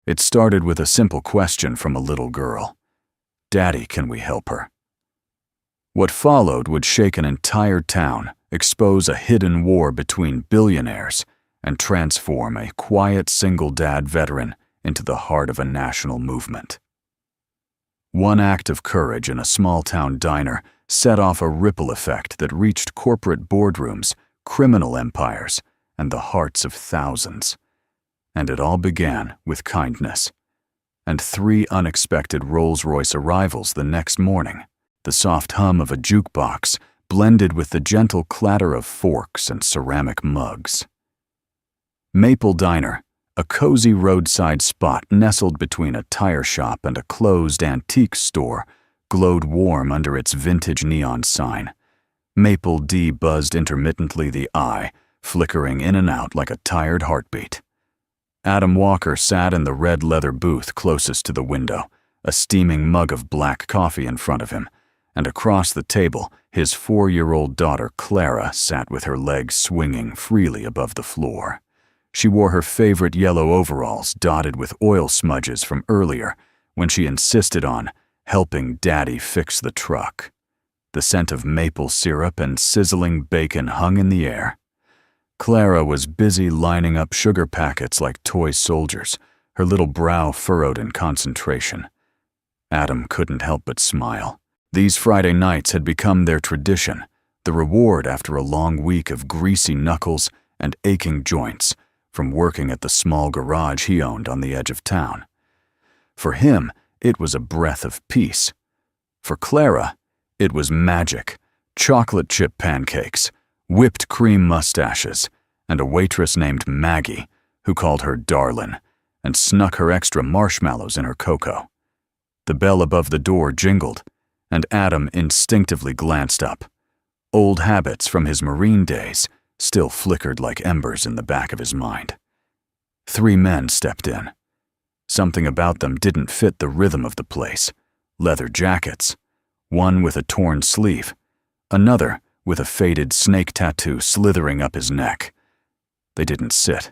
It started with a simple question from a little girl. "Daddy, can we help her?" What followed would shake an entire town, expose a hidden war between billionaires, and transform a quiet single-dad veteran into the heart of a national movement. One act of courage in a small-town diner set off a ripple effect that reached corporate boardrooms, criminal empires, and the hearts of thousands. And it all began with kindness. And 3 unexpected Rolls-Royce arrivals the next morning. The soft hum of a jukebox blended with the gentle clatter of forks and ceramic mugs. Maple Diner, a cozy roadside spot nestled between a tire shop and a closed antique store, glowed warm under its vintage neon sign. Maple D buzzed intermittently the eye, flickering in and out like a tired heartbeat. Adam Walker sat in the red leather booth closest to the window, a steaming mug of black coffee in front of him, and across the table, his 4-year-old daughter Clara sat with her legs swinging freely above the floor. She wore her favorite yellow overalls dotted with oil smudges from earlier when she insisted on helping Daddy fix the truck. The scent of maple syrup and sizzling bacon hung in the air. Clara was busy lining up sugar packets like toy soldiers, her little brow furrowed in concentration. Adam couldn't help but smile. These Friday nights had become their tradition, the reward after a long week of greasy knuckles and aching joints from working at the small garage he owned on the edge of town. For him, it was a breath of peace. For Clara, it was magic, chocolate chip pancakes, whipped cream mustaches, and a waitress named Maggie who called her darlin' and snuck her extra marshmallows in her cocoa. The bell above the door jingled, and Adam instinctively glanced up. Old habits from his Marine days still flickered like embers in the back of his mind. 3 men stepped in. Something about them didn't fit the rhythm of the place. Leather jackets, one with a torn sleeve, another with a faded snake tattoo slithering up his neck. They didn't sit.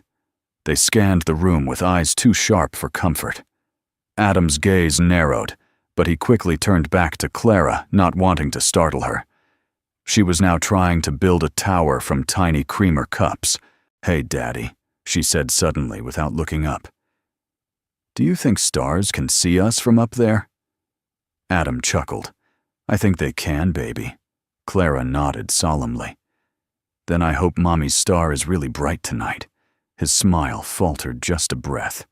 They scanned the room with eyes too sharp for comfort. Adam's gaze narrowed, but he quickly turned back to Clara, not wanting to startle her. She was now trying to build a tower from tiny creamer cups. "Hey, Daddy," she said suddenly without looking up. "Do you think stars can see us from up there?" Adam chuckled. "I think they can, baby." Clara nodded solemnly. "Then I hope Mommy's star is really bright tonight." His smile faltered just a breath.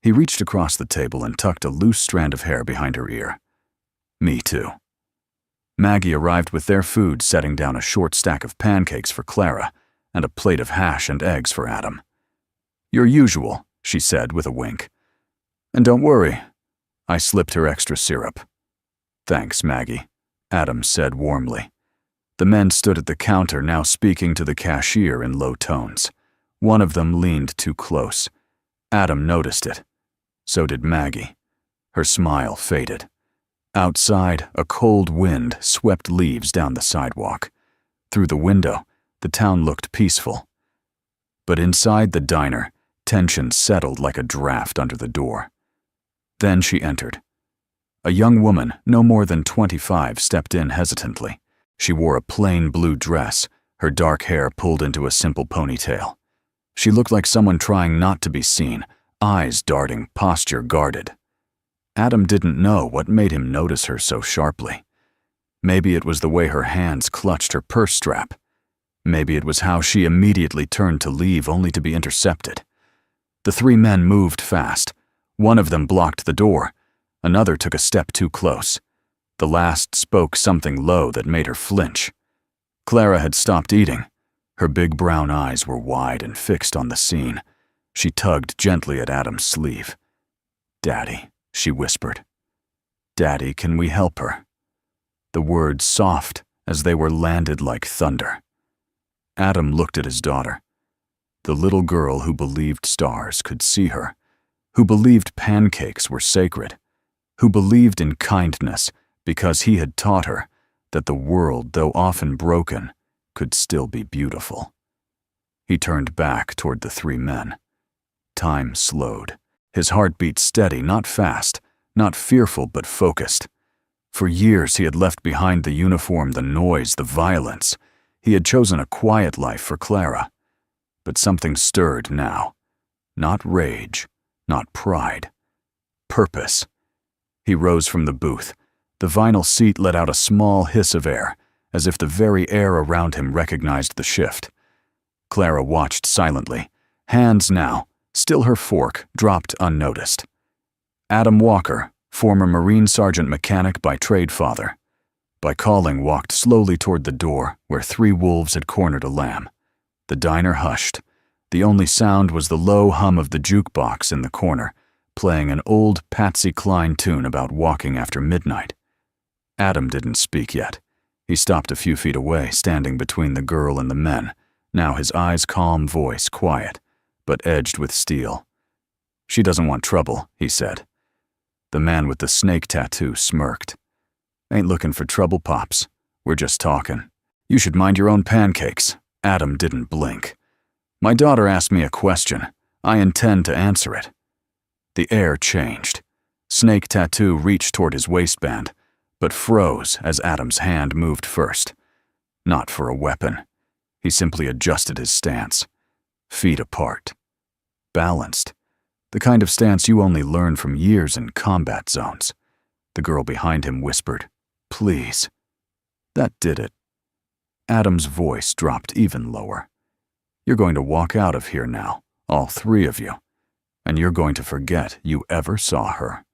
He reached across the table and tucked a loose strand of hair behind her ear. "Me too." Maggie arrived with their food, setting down a short stack of pancakes for Clara and a plate of hash and eggs for Adam. "Your usual," she said with a wink. "And don't worry, I slipped her extra syrup." "Thanks, Maggie," Adam said warmly. The men stood at the counter, now speaking to the cashier in low tones. One of them leaned too close. Adam noticed it. So did Maggie. Her smile faded. Outside, a cold wind swept leaves down the sidewalk. Through the window, the town looked peaceful. But inside the diner, tension settled like a draft under the door. Then she entered. A young woman, no more than 25, stepped in hesitantly. She wore a plain blue dress, her dark hair pulled into a simple ponytail. She looked like someone trying not to be seen, eyes darting, posture guarded. Adam didn't know what made him notice her so sharply. Maybe it was the way her hands clutched her purse strap. Maybe it was how she immediately turned to leave only to be intercepted. The 3 men moved fast. One of them blocked the door. Another took a step too close. The last spoke something low that made her flinch. Clara had stopped eating. Her big brown eyes were wide and fixed on the scene. She tugged gently at Adam's sleeve. "Daddy," she whispered. "Daddy, can we help her?" The words soft as they were landed like thunder. Adam looked at his daughter. The little girl who believed stars could see her, who believed pancakes were sacred, who believed in kindness because he had taught her that the world, though often broken, could still be beautiful. He turned back toward the 3 men. Time slowed. His heartbeat steady, not fast, not fearful but focused. For years he had left behind the uniform, the noise, the violence. He had chosen a quiet life for Clara. But something stirred now. Not rage, not pride. Purpose. He rose from the booth. The vinyl seat let out a small hiss of air, as if the very air around him recognized the shift. Clara watched silently, hands now, still her fork, dropped unnoticed. Adam Walker, former Marine Sergeant mechanic by trade father, by calling walked slowly toward the door where 3 wolves had cornered a lamb. The diner hushed. The only sound was the low hum of the jukebox in the corner, playing an old Patsy Cline tune about walking after midnight. Adam didn't speak yet. He stopped a few feet away, standing between the girl and the men, now his eyes calm, voice quiet, but edged with steel. "She doesn't want trouble," he said. The man with the snake tattoo smirked. "Ain't looking for trouble, Pops. We're just talking. You should mind your own pancakes." Adam didn't blink. "My daughter asked me a question. I intend to answer it." The air changed. Snake tattoo reached toward his waistband, but froze as Adam's hand moved first. Not for a weapon. He simply adjusted his stance. Feet apart. Balanced. The kind of stance you only learn from years in combat zones. The girl behind him whispered, "Please." That did it. Adam's voice dropped even lower. "You're going to walk out of here now, all 3 of you, and you're going to forget you ever saw her."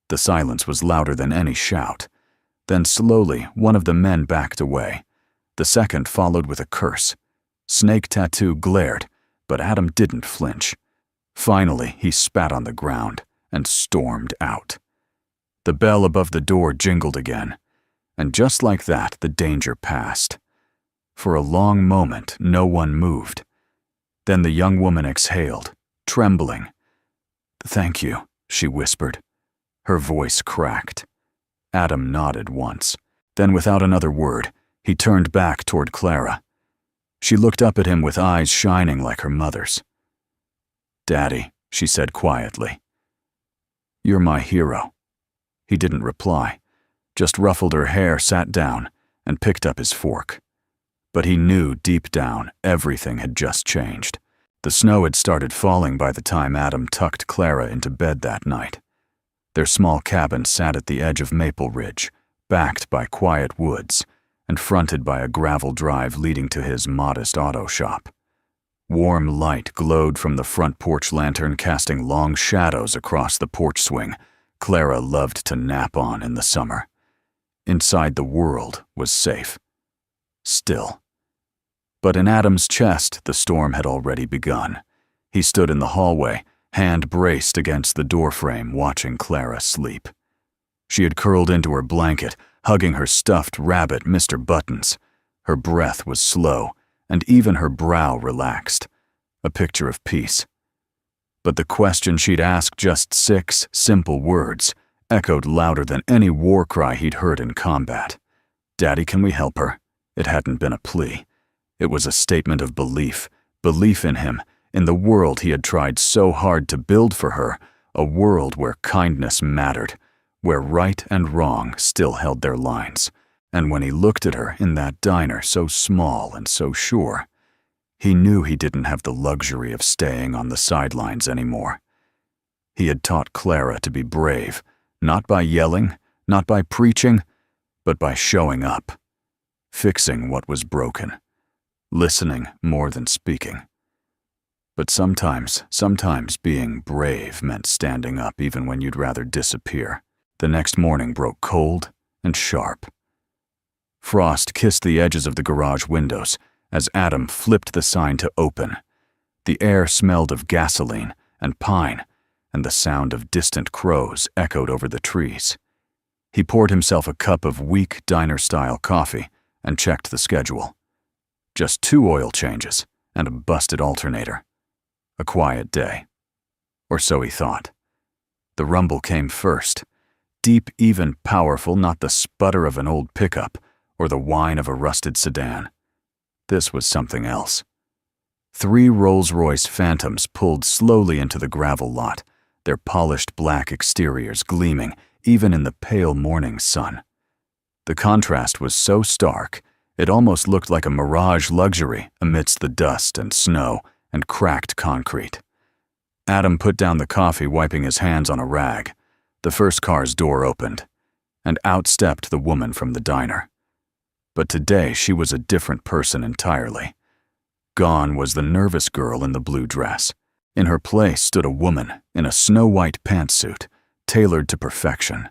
The silence was louder than any shout. Then slowly, one of the men backed away. The second followed with a curse. Snake tattoo glared, but Adam didn't flinch. Finally, he spat on the ground and stormed out. The bell above the door jingled again, and just like that, the danger passed. For a long moment, no one moved. Then the young woman exhaled, trembling. "Thank you," she whispered. Her voice cracked. Adam nodded once. Then, without another word, he turned back toward Clara. She looked up at him with eyes shining like her mother's. "Daddy," she said quietly. "You're my hero." He didn't reply, just ruffled her hair, sat down, and picked up his fork. But he knew deep down everything had just changed. The snow had started falling by the time Adam tucked Clara into bed that night. Their small cabin sat at the edge of Maple Ridge, backed by quiet woods, and fronted by a gravel drive leading to his modest auto shop. Warm light glowed from the front porch lantern, casting long shadows across the porch swing Clara loved to nap on in the summer. Inside, the world was safe. Still. But in Adam's chest, the storm had already begun. He stood in the hallway, hand braced against the doorframe, watching Clara sleep. She had curled into her blanket, hugging her stuffed rabbit, Mr. Buttons. Her breath was slow, and even her brow relaxed, a picture of peace. But the question she'd asked, just 6 simple words, echoed louder than any war cry he'd heard in combat. "Daddy, can we help her?" It hadn't been a plea. It was a statement of belief in him, in the world he had tried so hard to build for her, a world where kindness mattered, where right and wrong still held their lines. And when he looked at her in that diner, so small and so sure, he knew he didn't have the luxury of staying on the sidelines anymore. He had taught Clara to be brave, not by yelling, not by preaching, but by showing up, fixing what was broken, listening more than speaking. But sometimes being brave meant standing up even when you'd rather disappear. The next morning broke cold and sharp. Frost kissed the edges of the garage windows as Adam flipped the sign to open. The air smelled of gasoline and pine, and the sound of distant crows echoed over the trees. He poured himself a cup of weak diner-style coffee and checked the schedule. Just 2 oil changes and a busted alternator. A quiet day. Or so he thought. The rumble came first. Deep, even, powerful, not the sputter of an old pickup or the whine of a rusted sedan. This was something else. 3 Rolls-Royce Phantoms pulled slowly into the gravel lot, their polished black exteriors gleaming even in the pale morning sun. The contrast was so stark, it almost looked like a mirage luxury amidst the dust and snow and cracked concrete. Adam put down the coffee, wiping his hands on a rag. The first car's door opened, and out stepped the woman from the diner. But today she was a different person entirely. Gone was the nervous girl in the blue dress. In her place stood a woman in a snow-white pantsuit, tailored to perfection.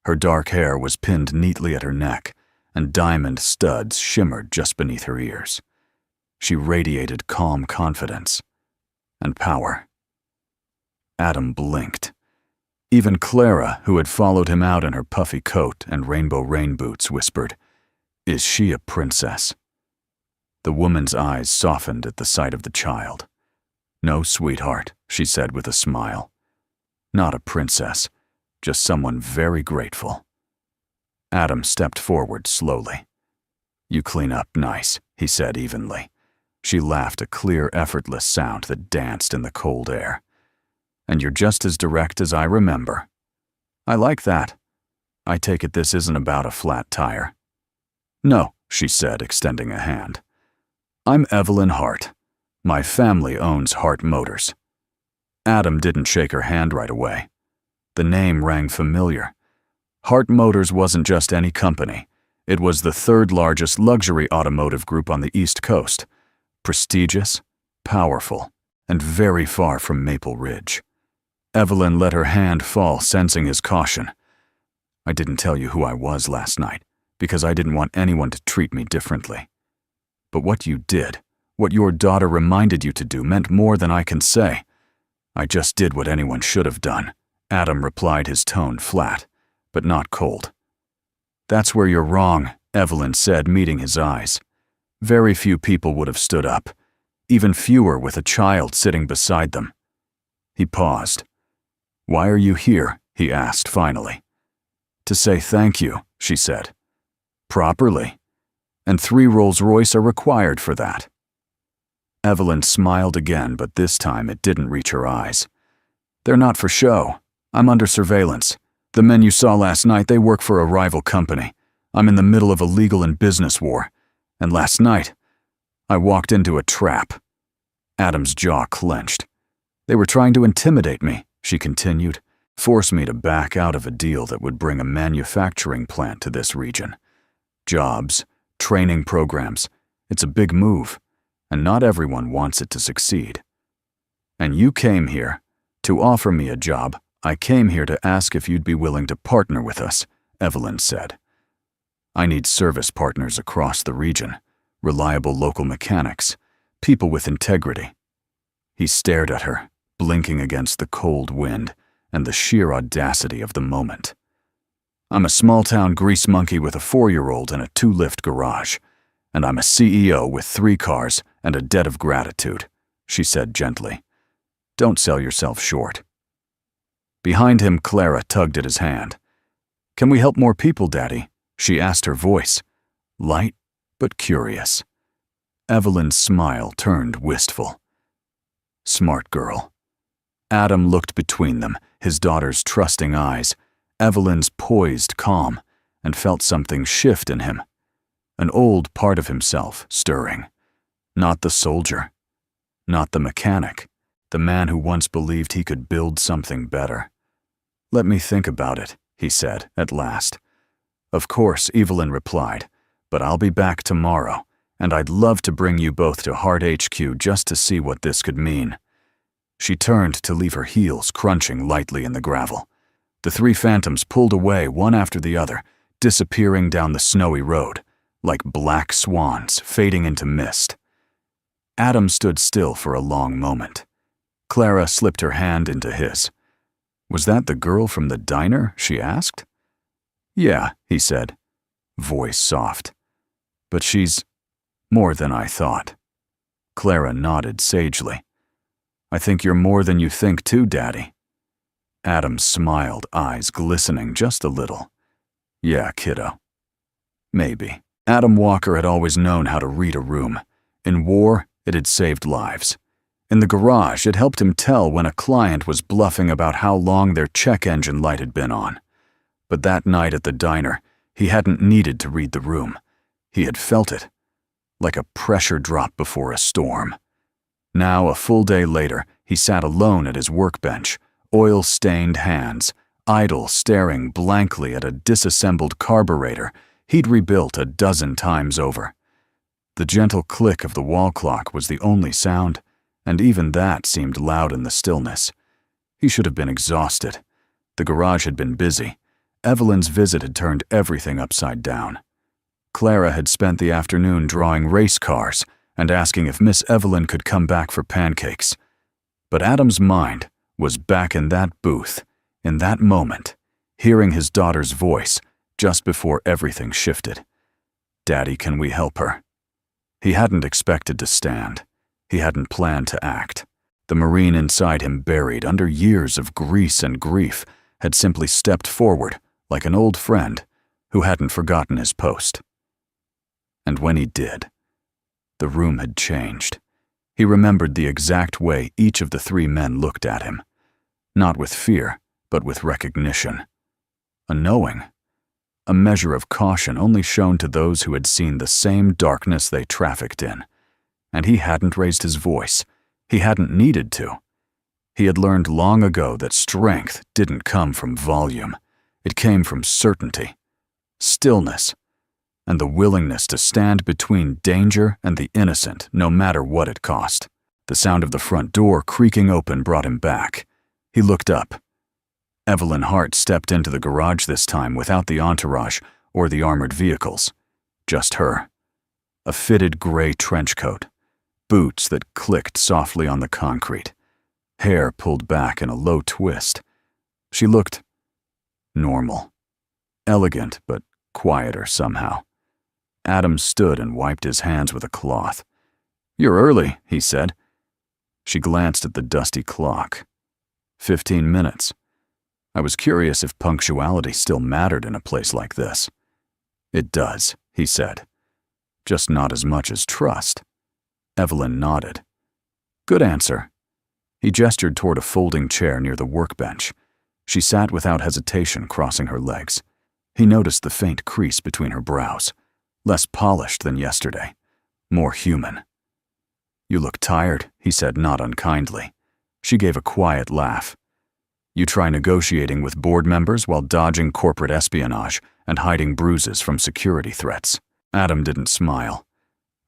Her dark hair was pinned neatly at her neck, and diamond studs shimmered just beneath her ears. She radiated calm confidence and power. Adam blinked. Even Clara, who had followed him out in her puffy coat and rainbow rain boots, whispered, "Is she a princess?" The woman's eyes softened at the sight of the child. "No, sweetheart," she said with a smile. "Not a princess, just someone very grateful." Adam stepped forward slowly. "You clean up nice," he said evenly. She laughed, a clear, effortless sound that danced in the cold air. "And you're just as direct as I remember." "I like that. I take it this isn't about a flat tire." "No," she said, extending a hand. "I'm Evelyn Hart. My family owns Hart Motors." Adam didn't shake her hand right away. The name rang familiar. Hart Motors wasn't just any company. It was the third largest luxury automotive group on the East Coast. Prestigious, powerful, and very far from Maple Ridge. Evelyn let her hand fall, sensing his caution. "I didn't tell you who I was last night, because I didn't want anyone to treat me differently. But what you did, what your daughter reminded you to do, meant more than I can say. I just did what anyone should have done," Adam replied, his tone flat, but not cold. "That's where you're wrong," Evelyn said, meeting his eyes. "Very few people would have stood up, even fewer with a child sitting beside them." He paused. "Why are you here?" he asked finally. "To say thank you," she said. "Properly. And 3 Rolls-Royce are required for that." Evelyn smiled again, but this time it didn't reach her eyes. "They're not for show. I'm under surveillance. The men you saw last night, they work for a rival company. I'm in the middle of a legal and business war. And last night, I walked into a trap." Adam's jaw clenched. "They were trying to intimidate me," she continued, "force me to back out of a deal that would bring a manufacturing plant to this region. Jobs, training programs, it's a big move, and not everyone wants it to succeed. And you came here to offer me a job. I came here to ask if you'd be willing to partner with us," Evelyn said. "I need service partners across the region, reliable local mechanics, people with integrity." He stared at her, blinking against the cold wind and the sheer audacity of the moment. "I'm a small-town grease monkey with a 4-year-old in a 2-lift garage, and I'm a CEO with 3 cars and a debt of gratitude," she said gently. "Don't sell yourself short." Behind him, Clara tugged at his hand. "Can we help more people, Daddy?" she asked, her voice light but curious. Evelyn's smile turned wistful. "Smart girl." Adam looked between them, his daughter's trusting eyes, Evelyn's poised calm, and felt something shift in him. An old part of himself stirring. Not the soldier. Not the mechanic. The man who once believed he could build something better. "Let me think about it," he said at last. "Of course," Evelyn replied, "but I'll be back tomorrow, and I'd love to bring you both to Hart HQ just to see what this could mean." She turned to leave her heels crunching lightly in the gravel. The 3 phantoms pulled away one after the other, disappearing down the snowy road, like black swans fading into mist. Adam stood still for a long moment. Clara slipped her hand into his. "Was that the girl from the diner?" she asked. "Yeah," he said, voice soft. "But she's more than I thought." Clara nodded sagely. "I think you're more than you think too, Daddy." Adam smiled, eyes glistening just a little. "Yeah, kiddo. Maybe." Adam Walker had always known how to read a room. In war, it had saved lives. In the garage, it helped him tell when a client was bluffing about how long their check engine light had been on. But that night at the diner, he hadn't needed to read the room. He had felt it, like a pressure drop before a storm. Now, a full day later, he sat alone at his workbench, oil-stained hands, idle, staring blankly at a disassembled carburetor he'd rebuilt a dozen times over. The gentle click of the wall clock was the only sound, and even that seemed loud in the stillness. He should have been exhausted. The garage had been busy. Evelyn's visit had turned everything upside down. Clara had spent the afternoon drawing race cars and asking if Miss Evelyn could come back for pancakes. But Adam's mind was back in that booth, in that moment, hearing his daughter's voice just before everything shifted. "Daddy, can we help her?" He hadn't expected to stand. He hadn't planned to act. The Marine inside him, buried under years of grease and grief, had simply stepped forward like an old friend who hadn't forgotten his post. And when he did, the room had changed. He remembered the exact way each of the three men looked at him. Not with fear, but with recognition. A knowing. A measure of caution only shown to those who had seen the same darkness they trafficked in. And he hadn't raised his voice. He hadn't needed to. He had learned long ago that strength didn't come from volume. It came from certainty, stillness, and the willingness to stand between danger and the innocent, no matter what it cost. The sound of the front door creaking open brought him back. He looked up. Evelyn Hart stepped into the garage this time without the entourage or the armored vehicles. Just her. A fitted gray trench coat. Boots that clicked softly on the concrete. Hair pulled back in a low twist. She looked normal. Elegant, but quieter somehow. Adam stood and wiped his hands with a cloth. "You're early," he said. She glanced at the dusty clock. 15 minutes. I was curious if punctuality still mattered in a place like this. "It does," he said. "Just not as much as trust." Evelyn nodded. "Good answer." He gestured toward a folding chair near the workbench. She sat without hesitation, crossing her legs. He noticed the faint crease between her brows. Less polished than yesterday. More human. "You look tired," he said, not unkindly. She gave a quiet laugh. "You try negotiating with board members while dodging corporate espionage and hiding bruises from security threats." Adam didn't smile.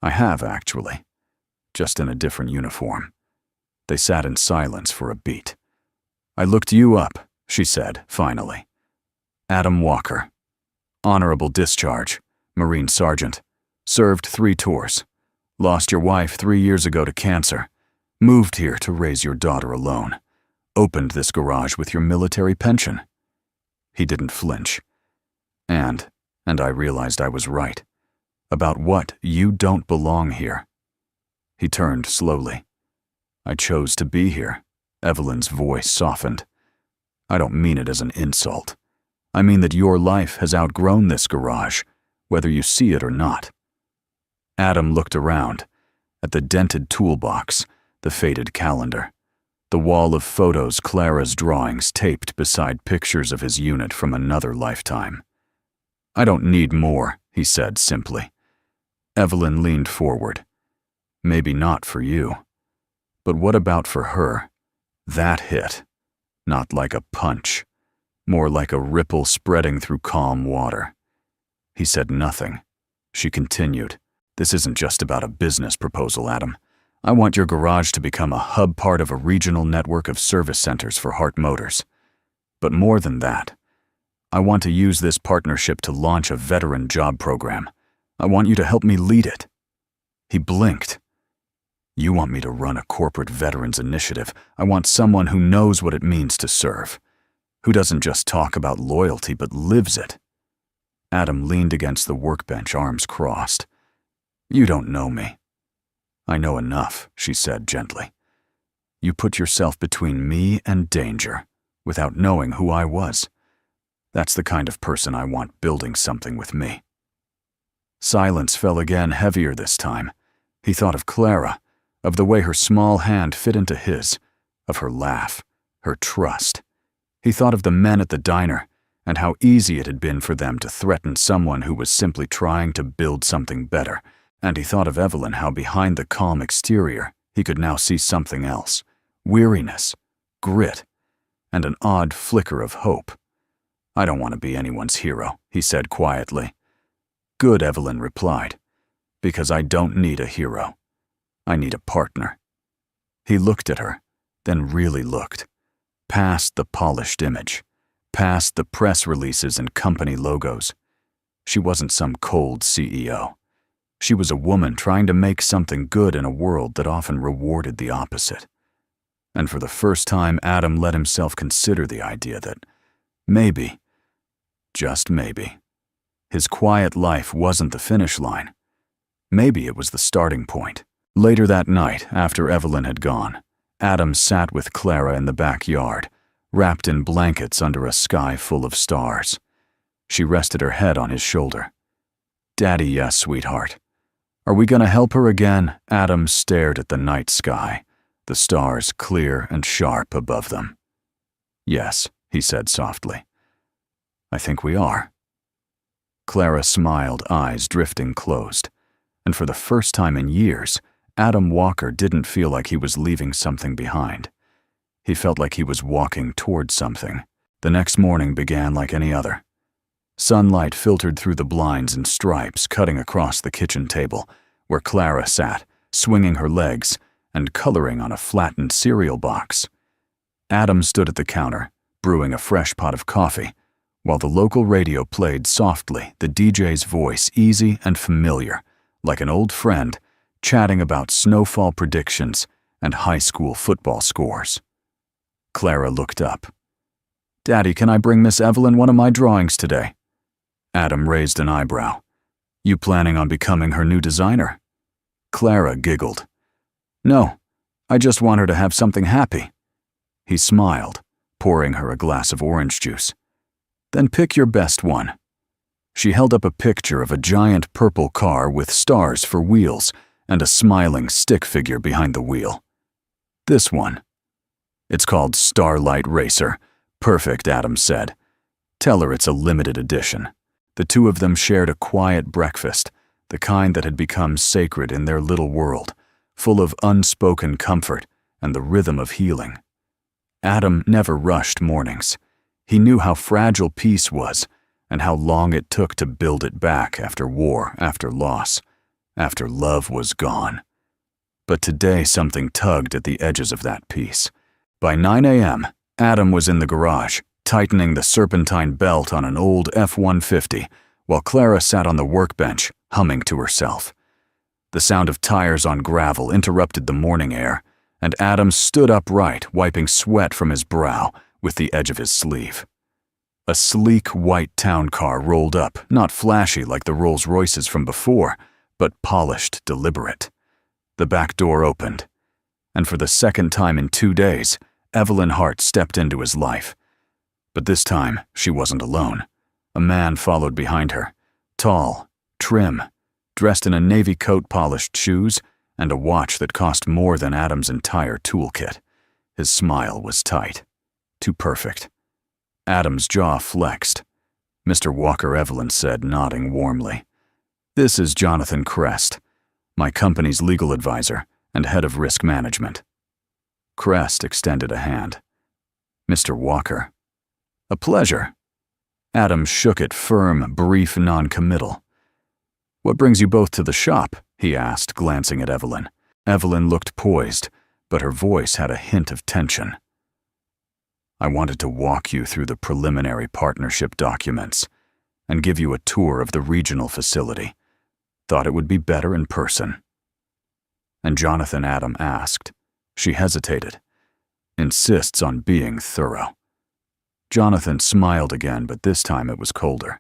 "I have, actually. Just in a different uniform." They sat in silence for a beat. "I looked you up," she said, finally. "Adam Walker. Honorable discharge. Marine Sergeant. Served 3 tours. Lost your wife 3 years ago to cancer. Moved here to raise your daughter alone. Opened this garage with your military pension." He didn't flinch. And I realized I was right. About what you don't belong here." He turned slowly. "I chose to be here." Evelyn's voice softened. "I don't mean it as an insult. I mean that your life has outgrown this garage, whether you see it or not." Adam looked around, at the dented toolbox, the faded calendar, the wall of photos, Clara's drawings taped beside pictures of his unit from another lifetime. "I don't need more," he said simply. Evelyn leaned forward. "Maybe not for you. But what about for her? That hit. Not like a punch. More like a ripple spreading through calm water." He said nothing. She continued. "This isn't just about a business proposal, Adam. I want your garage to become a hub part of a regional network of service centers for Hart Motors. But more than that, I want to use this partnership to launch a veteran job program. I want you to help me lead it." He blinked. "You want me to run a corporate veterans initiative. I want someone who knows what it means to serve, who doesn't just talk about loyalty but lives it." Adam leaned against the workbench, arms crossed. "You don't know me." "I know enough," she said gently. "You put yourself between me and danger, without knowing who I was. That's the kind of person I want building something with me." Silence fell again, heavier this time. He thought of Clara, of the way her small hand fit into his, of her laugh, her trust. He thought of the men at the diner and how easy it had been for them to threaten someone who was simply trying to build something better, and he thought of Evelyn, how behind the calm exterior he could now see something else, weariness, grit, and an odd flicker of hope. "I don't want to be anyone's hero," he said quietly. "Good," Evelyn replied, "because I don't need a hero. I need a partner." He looked at her, then really looked, past the polished image, past the press releases and company logos. She wasn't some cold CEO. She was a woman trying to make something good in a world that often rewarded the opposite. And for the first time, Adam let himself consider the idea that maybe, just maybe, his quiet life wasn't the finish line. Maybe it was the starting point. Later that night, after Evelyn had gone, Adam sat with Clara in the backyard, wrapped in blankets under a sky full of stars. She rested her head on his shoulder. "Daddy, yes, sweetheart. Are we gonna help her again?" Adam stared at the night sky, the stars clear and sharp above them. "Yes," he said softly. "I think we are." Clara smiled, eyes drifting closed, and for the first time in years, Adam Walker didn't feel like he was leaving something behind. He felt like he was walking toward something. The next morning began like any other. Sunlight filtered through the blinds in stripes, cutting across the kitchen table, where Clara sat, swinging her legs and coloring on a flattened cereal box. Adam stood at the counter, brewing a fresh pot of coffee, while the local radio played softly, the DJ's voice easy and familiar, like an old friend, chatting about snowfall predictions and high school football scores. Clara looked up. "Daddy, can I bring Miss Evelyn one of my drawings today?" Adam raised an eyebrow. "You planning on becoming her new designer?" Clara giggled. "No, I just want her to have something happy." He smiled, pouring her a glass of orange juice. "Then pick your best one." She held up a picture of a giant purple car with stars for wheels and a smiling stick figure behind the wheel. "This one." "It's called Starlight Racer." "Perfect," Adam said. "Tell her it's a limited edition." The two of them shared a quiet breakfast, the kind that had become sacred in their little world, full of unspoken comfort and the rhythm of healing. Adam never rushed mornings. He knew how fragile peace was and how long it took to build it back after war, after loss, after love was gone. But today something tugged at the edges of that peace. By 9 a.m., Adam was in the garage, tightening the serpentine belt on an old F-150, while Clara sat on the workbench, humming to herself. The sound of tires on gravel interrupted the morning air, and Adam stood upright, wiping sweat from his brow with the edge of his sleeve. A sleek white town car rolled up, not flashy like the Rolls-Royces from before, but polished, deliberate. The back door opened, and for the second time in 2 days, Evelyn Hart stepped into his life. But this time, she wasn't alone. A man followed behind her, tall, trim, dressed in a navy coat, polished shoes, and a watch that cost more than Adam's entire toolkit. His smile was tight, too perfect. Adam's jaw flexed. "Mr. Walker," Evelyn said, nodding warmly. "This is Jonathan Crest, my company's legal advisor and head of risk management." Crest extended a hand. "Mr. Walker." "A pleasure." Adam shook it firm, brief, non-committal. "What brings you both to the shop?" he asked, glancing at Evelyn. Evelyn looked poised, but her voice had a hint of tension. "I wanted to walk you through the preliminary partnership documents and give you a tour of the regional facility. Thought it would be better in person." "And Jonathan?" Adam asked. She hesitated. "Insists on being thorough." Jonathan smiled again, but this time it was colder.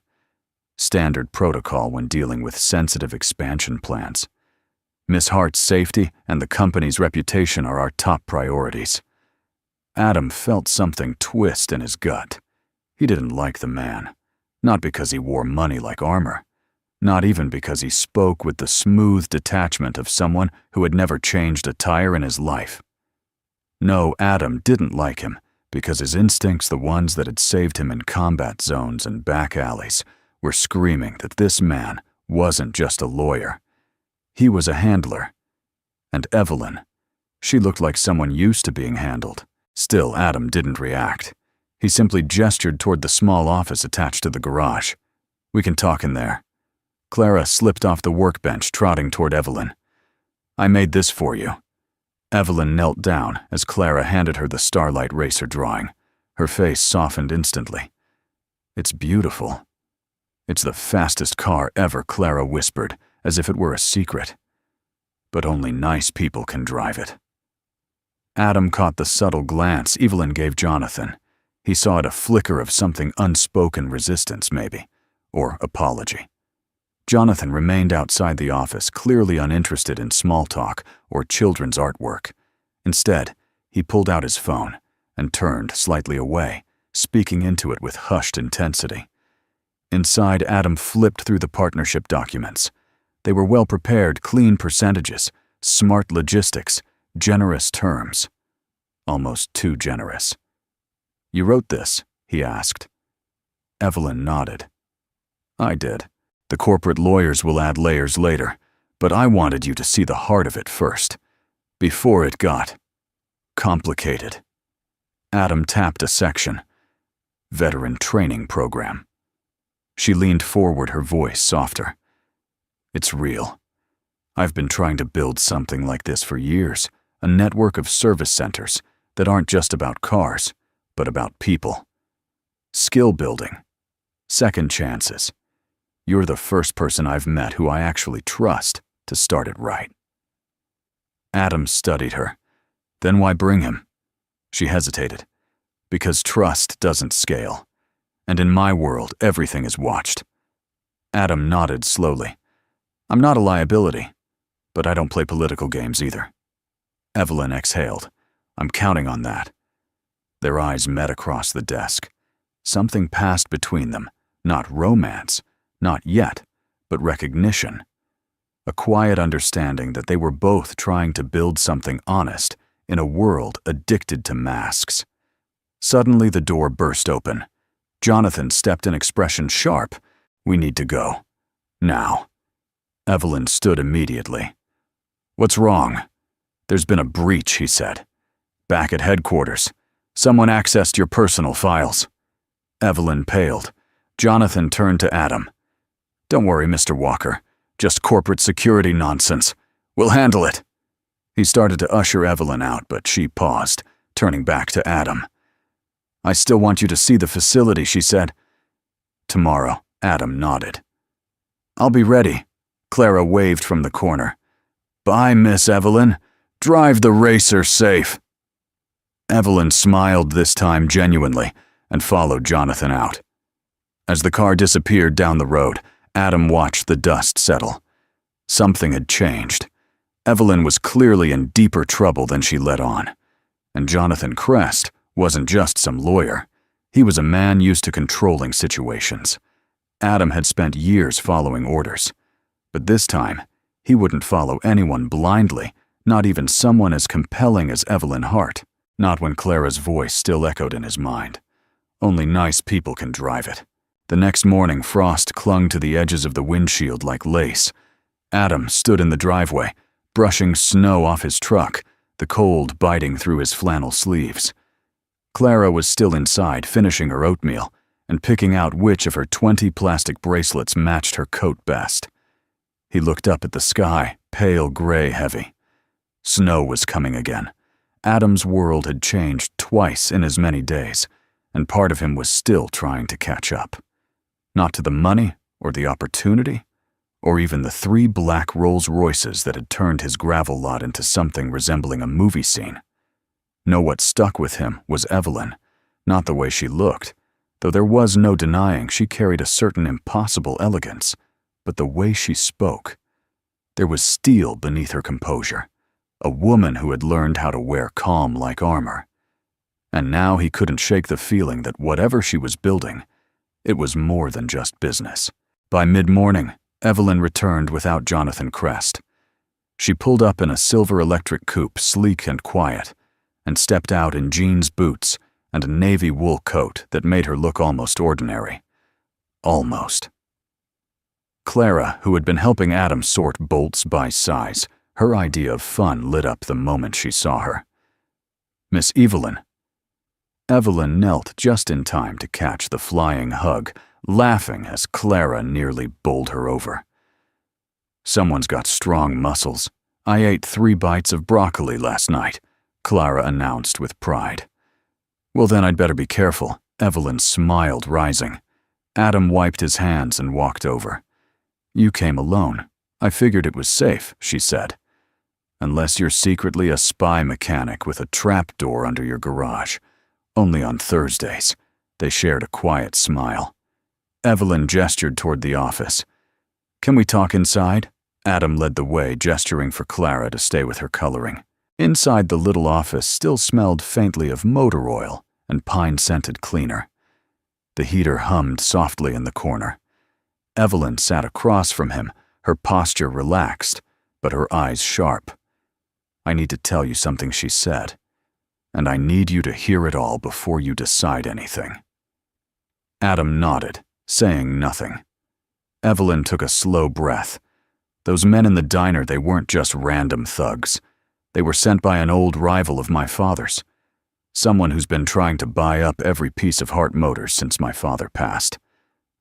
Standard protocol when dealing with sensitive expansion plans. Miss Hart's safety and the company's reputation are our top priorities. Adam felt something twist in his gut. He didn't like the man, not because he wore money like armor, Not even because he spoke with the smooth detachment of someone who had never changed a tire in his life. No, Adam didn't like him because his instincts, the ones that had saved him in combat zones and back alleys, were screaming that this man wasn't just a lawyer. He was a handler. And Evelyn, she looked like someone used to being handled. Still, Adam didn't react. He simply gestured toward the small office attached to the garage. "We can talk in there." Clara slipped off the workbench, trotting toward Evelyn. "I made this for you." Evelyn knelt down as Clara handed her the Starlight Racer drawing. Her face softened instantly. "It's beautiful." "It's the fastest car ever," Clara whispered, as if it were a secret. "But only nice people can drive it." Adam caught the subtle glance Evelyn gave Jonathan. He saw it a flicker of something unspoken resistance, maybe, or apology. Jonathan remained outside the office, clearly uninterested in small talk or children's artwork. Instead, he pulled out his phone and turned slightly away, speaking into it with hushed intensity. Inside, Adam flipped through the partnership documents. They were well-prepared, clean percentages, smart logistics, generous terms. Almost too generous. "You wrote this?" he asked. Evelyn nodded. "I did. The corporate lawyers will add layers later, but I wanted you to see the heart of it first, before it got complicated." Adam tapped a section. "Veteran Training Program." She leaned forward, her voice softer. "It's real. I've been trying to build something like this for years, a network of service centers that aren't just about cars, but about people. Skill building. Second chances. You're the first person I've met who I actually trust to start it right." Adam studied her. "Then why bring him?" She hesitated. "Because trust doesn't scale. And in my world, everything is watched." Adam nodded slowly. "I'm not a liability, but I don't play political games either." Evelyn exhaled. "I'm counting on that." Their eyes met across the desk. Something passed between them, not romance, not yet, but recognition. A quiet understanding that they were both trying to build something honest in a world addicted to masks. Suddenly the door burst open. Jonathan stepped in, expression sharp. "We need to go. Now." Evelyn stood immediately. "What's wrong?" "There's been a breach," he said. "Back at headquarters. Someone accessed your personal files." Evelyn paled. Jonathan turned to Adam. "Don't worry, Mr. Walker. Just corporate security nonsense. We'll handle it." He started to usher Evelyn out, but she paused, turning back to Adam. "I still want you to see the facility," she said. "Tomorrow," Adam nodded. "I'll be ready." Clara waved from the corner. "Bye, Miss Evelyn. Drive the racer safe." Evelyn smiled, this time genuinely, and followed Jonathan out. As the car disappeared down the road, Adam watched the dust settle. Something had changed. Evelyn was clearly in deeper trouble than she let on. And Jonathan Crest wasn't just some lawyer. He was a man used to controlling situations. Adam had spent years following orders. But this time, he wouldn't follow anyone blindly, not even someone as compelling as Evelyn Hart. Not when Clara's voice still echoed in his mind. Only nice people can drive it. The next morning, frost clung to the edges of the windshield like lace. Adam stood in the driveway, brushing snow off his truck, the cold biting through his flannel sleeves. Clara was still inside, finishing her oatmeal and picking out which of her 20 plastic bracelets matched her coat best. He looked up at the sky, pale gray heavy. Snow was coming again. Adam's world had changed twice in as many days, and part of him was still trying to catch up. Not to the money, or the opportunity, or even the 3 black Rolls-Royces that had turned his gravel lot into something resembling a movie scene. No, what stuck with him was Evelyn, not the way she looked, though there was no denying she carried a certain impossible elegance, but the way she spoke. There was steel beneath her composure. A woman who had learned how to wear calm like armor. And now he couldn't shake the feeling that whatever she was building, it was more than just business. By mid-morning, Evelyn returned without Jonathan Crest. She pulled up in a silver electric coupe, sleek and quiet, and stepped out in jeans boots and a navy wool coat that made her look almost ordinary. Almost. Clara, who had been helping Adam sort bolts by size, her idea of fun lit up the moment she saw her. "Miss Evelyn." Evelyn knelt just in time to catch the flying hug, laughing as Clara nearly bowled her over. "Someone's got strong muscles. I ate 3 bites of broccoli last night," Clara announced with pride. "Well, then I'd better be careful," Evelyn smiled, rising. Adam wiped his hands and walked over. "You came alone. I figured it was safe," she said. "Unless you're secretly a spy mechanic with a trapdoor under your garage. Only on Thursdays." They shared a quiet smile. Evelyn gestured toward the office. "Can we talk inside?" Adam led the way, gesturing for Clara to stay with her coloring. Inside, the little office still smelled faintly of motor oil and pine-scented cleaner. The heater hummed softly in the corner. Evelyn sat across from him, her posture relaxed, but her eyes sharp. "I need to tell you something," she said, "and I need you to hear it all before you decide anything." Adam nodded, saying nothing. Evelyn took a slow breath. Those men in the diner, they weren't just random thugs. They were sent by an old rival of my father's. Someone who's been trying to buy up every piece of Hart Motors since my father passed.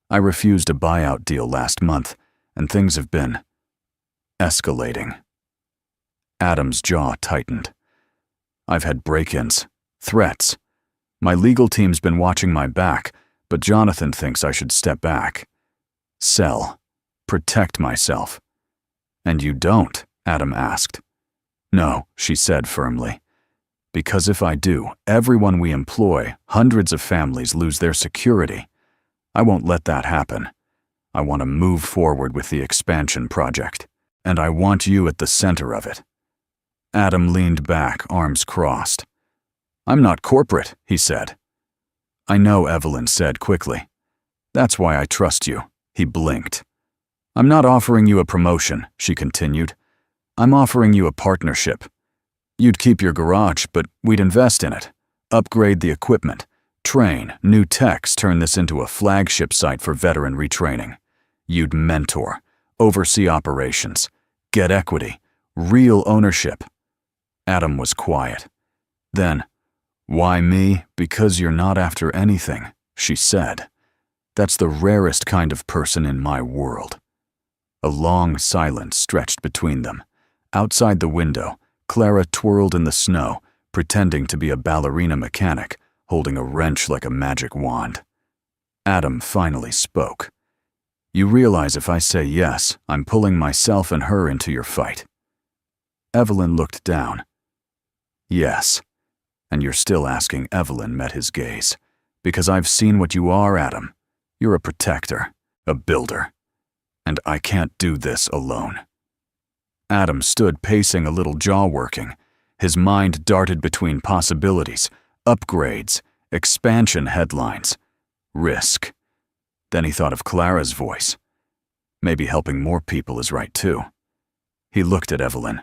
I refused a buyout deal last month, and things have been escalating. Adam's jaw tightened. "I've had break-ins, threats. My legal team's been watching my back, but Jonathan thinks I should step back. Sell. Protect myself." "And you don't?" Adam asked. "No," she said firmly. "Because if I do, everyone we employ, hundreds of families, lose their security. I won't let that happen. I want to move forward with the expansion project, and I want you at the center of it." Adam leaned back, arms crossed. "I'm not corporate," he said. "I know," Evelyn said quickly. "That's why I trust you." He blinked. "I'm not offering you a promotion," she continued. "I'm offering you a partnership. You'd keep your garage, but we'd invest in it, upgrade the equipment, train new techs, turn this into a flagship site for veteran retraining. You'd mentor, oversee operations, get equity, real ownership." Adam was quiet. Then, "Why me? Because you're not after anything," she said. "That's the rarest kind of person in my world." A long silence stretched between them. Outside the window, Clara twirled in the snow, pretending to be a ballerina mechanic, holding a wrench like a magic wand. Adam finally spoke. "You realize if I say yes, I'm pulling myself and her into your fight." Evelyn looked down. "Yes. And you're still asking," Evelyn met his gaze. "Because I've seen what you are, Adam. You're a protector, a builder. And I can't do this alone." Adam stood pacing, a little jaw working. His mind darted between possibilities, upgrades, expansion headlines, risk. Then he thought of Clara's voice. Maybe helping more people is right too. He looked at Evelyn.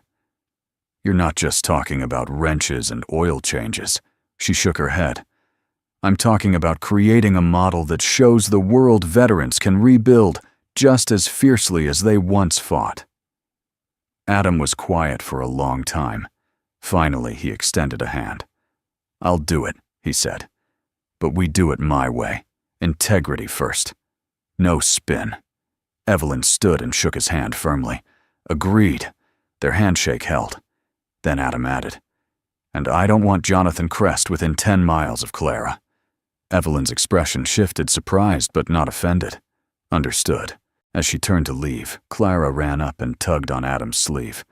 "You're not just talking about wrenches and oil changes." She shook her head. "I'm talking about creating a model that shows the world veterans can rebuild just as fiercely as they once fought." Adam was quiet for a long time. Finally, he extended a hand. "I'll do it," he said. "But we do it my way. Integrity first. No spin." Evelyn stood and shook his hand firmly. "Agreed." Their handshake held. Then Adam added, "And I don't want Jonathan Crest within 10 miles of Clara." Evelyn's expression shifted, surprised but not offended. "Understood." As she turned to leave, Clara ran up and tugged on Adam's sleeve.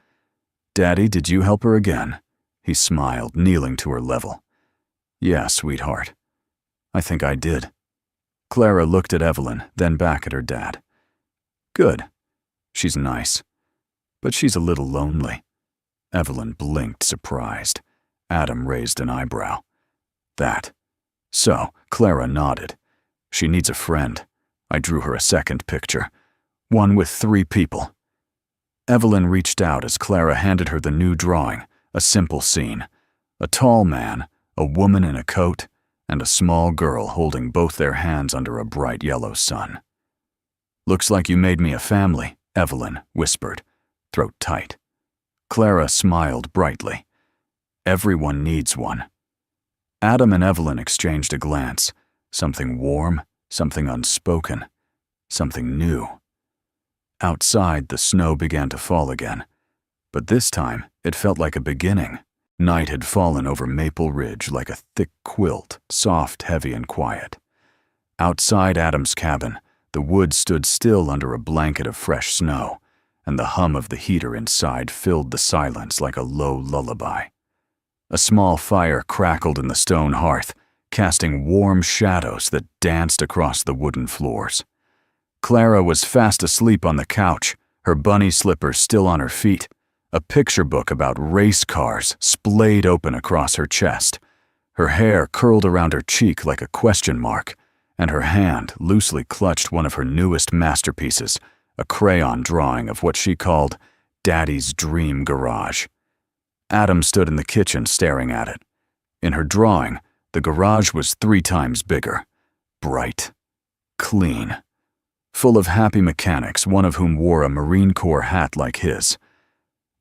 "Daddy, did you help her again?" He smiled, kneeling to her level. "Yeah, sweetheart. I think I did." Clara looked at Evelyn, then back at her dad. "Good. She's nice. But she's a little lonely." Evelyn blinked, surprised. Adam raised an eyebrow. "That. So," Clara nodded. "She needs a friend. I drew her a second picture. one with 3 people. Evelyn reached out as Clara handed her the new drawing, a simple scene. A tall man, a woman in a coat, and a small girl holding both their hands under a bright yellow sun. "Looks like you made me a family," Evelyn whispered, throat tight. Clara smiled brightly. "Everyone needs one." Adam and Evelyn exchanged a glance, something warm, something unspoken, something new. Outside, the snow began to fall again, but this time it felt like a beginning. Night had fallen over Maple Ridge like a thick quilt, soft, heavy, and quiet. Outside Adam's cabin, the wood stood still under a blanket of fresh snow, and the hum of the heater inside filled the silence like a low lullaby. A small fire crackled in the stone hearth, casting warm shadows that danced across the wooden floors. Clara was fast asleep on the couch, her bunny slippers still on her feet, a picture book about race cars splayed open across her chest. Her hair curled around her cheek like a question mark, and her hand loosely clutched one of her newest masterpieces, a crayon drawing of what she called Daddy's Dream Garage. Adam stood in the kitchen staring at it. In her drawing, the garage was 3 times bigger, bright, clean, full of happy mechanics, one of whom wore a Marine Corps hat like his.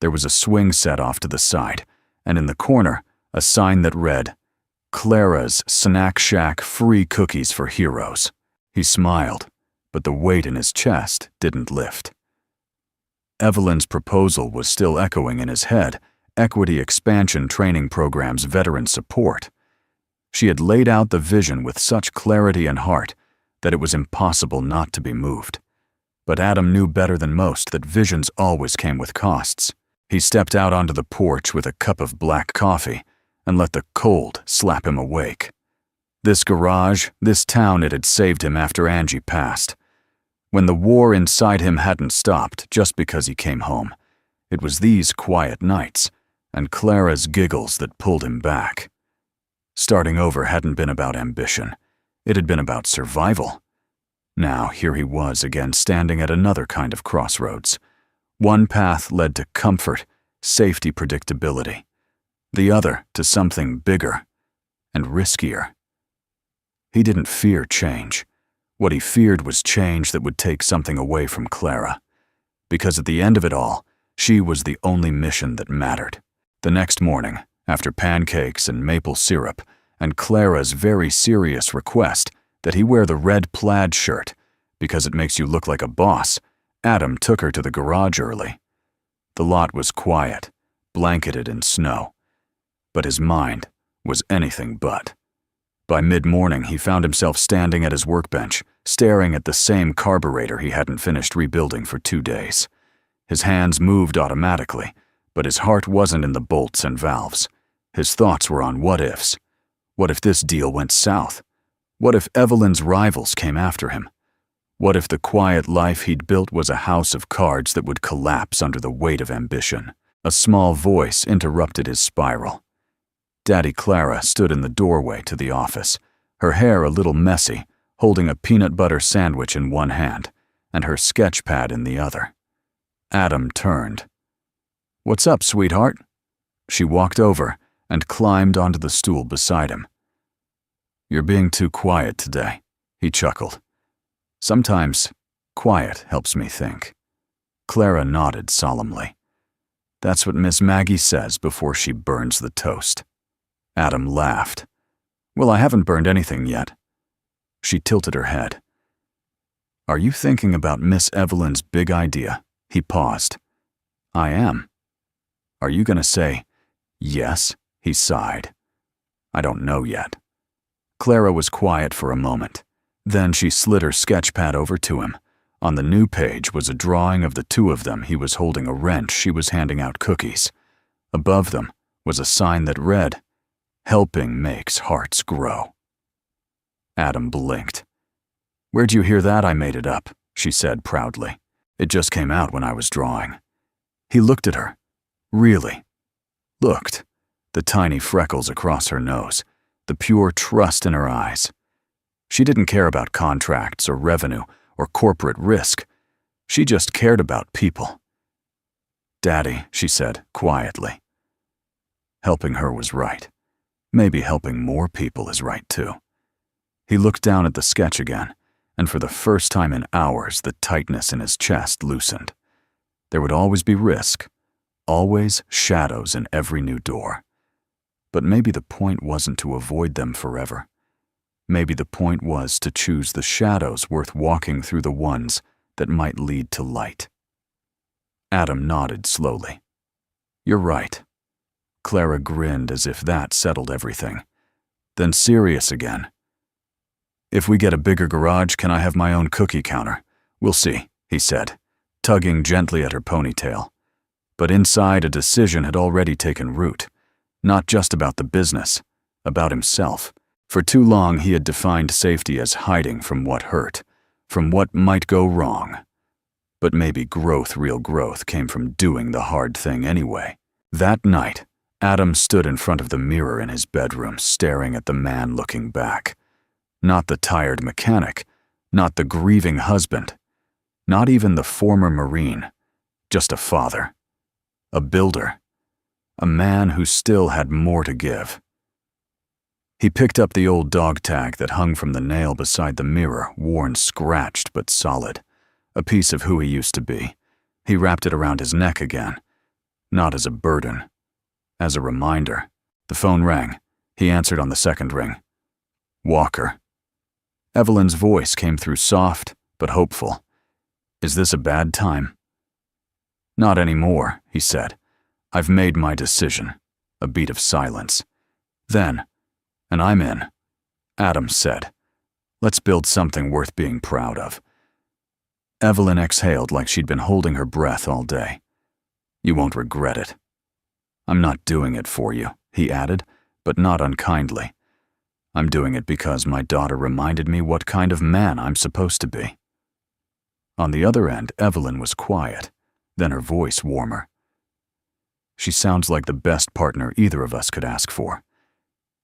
There was a swing set off to the side, and in the corner, a sign that read, "Clara's Snack Shack Free Cookies for Heroes." He smiled, but the weight in his chest didn't lift. Evelyn's proposal was still echoing in his head, Equity Expansion Training Program's veteran support. She had laid out the vision with such clarity and heart that it was impossible not to be moved. But Adam knew better than most that visions always came with costs. He stepped out onto the porch with a cup of black coffee and let the cold slap him awake. This garage, this town, it had saved him after Angie passed. When the war inside him hadn't stopped just because he came home, it was these quiet nights and Clara's giggles that pulled him back. Starting over hadn't been about ambition. It had been about survival. Now here he was again, standing at another kind of crossroads. One path led to comfort, safety, predictability. The other to something bigger and riskier. He didn't fear change. What he feared was change that would take something away from Clara. Because at the end of it all, she was the only mission that mattered. The next morning, after pancakes and maple syrup, and Clara's very serious request that he wear the red plaid shirt because it makes you look like a boss, Adam took her to the garage early. The lot was quiet, blanketed in snow, but his mind was anything but. By mid-morning, he found himself standing at his workbench, staring at the same carburetor he hadn't finished rebuilding for 2 days. His hands moved automatically, but his heart wasn't in the bolts and valves. His thoughts were on what-ifs. What if this deal went south? What if Evelyn's rivals came after him? What if the quiet life he'd built was a house of cards that would collapse under the weight of ambition? A small voice interrupted his spiral. Daddy Clara stood in the doorway to the office, her hair a little messy, holding a peanut butter sandwich in one hand and her sketch pad in the other. Adam turned. "What's up, sweetheart?" She walked over and climbed onto the stool beside him. "You're being too quiet today," he chuckled. "Sometimes quiet helps me think." Clara nodded solemnly. "That's what Miss Maggie says before she burns the toast." Adam laughed. "Well, I haven't burned anything yet." She tilted her head. "Are you thinking about Miss Evelyn's big idea?" He paused. "I am." "Are you going to say yes?" He sighed. "I don't know yet." Clara was quiet for a moment. Then she slid her sketch pad over to him. On the new page was a drawing of the two of them. He was holding a wrench. She was handing out cookies. Above them was a sign that read, "Helping makes hearts grow." Adam blinked. "Where'd you hear that? I made it up," she said proudly. "It just came out when I was drawing." He looked at her. Really. Looked. The tiny freckles across her nose. The pure trust in her eyes. She didn't care about contracts or revenue or corporate risk. She just cared about people. "Daddy," she said quietly. Helping her was right. Maybe helping more people is right too. He looked down at the sketch again, and for the first time in hours, the tightness in his chest loosened. There would always be risk, always shadows in every new door. But maybe the point wasn't to avoid them forever. Maybe the point was to choose the shadows worth walking through, the ones that might lead to light. Adam nodded slowly. "You're right." Clara grinned as if that settled everything. Then serious again. "If we get a bigger garage, can I have my own cookie counter? We'll see," he said, tugging gently at her ponytail. But inside, a decision had already taken root. Not just about the business, about himself. For too long he had defined safety as hiding from what hurt, from what might go wrong. But maybe real growth, came from doing the hard thing anyway. That night, Adam stood in front of the mirror in his bedroom, staring at the man looking back. Not the tired mechanic, not the grieving husband, not even the former Marine, just a father, a builder, a man who still had more to give. He picked up the old dog tag that hung from the nail beside the mirror, worn, scratched but solid, a piece of who he used to be. He wrapped it around his neck again, not as a burden, as a reminder. The phone rang. He answered on the second ring. "Walker." Evelyn's voice came through, soft but hopeful. "Is this a bad time?" "Not anymore," he said. "I've made my decision." A beat of silence. Then, "And I'm in," Adam said. "Let's build something worth being proud of." Evelyn exhaled like she'd been holding her breath all day. "You won't regret it." "I'm not doing it for you," he added, but not unkindly. "I'm doing it because my daughter reminded me what kind of man I'm supposed to be." On the other end, Evelyn was quiet, then her voice warmer. "She sounds like the best partner either of us could ask for."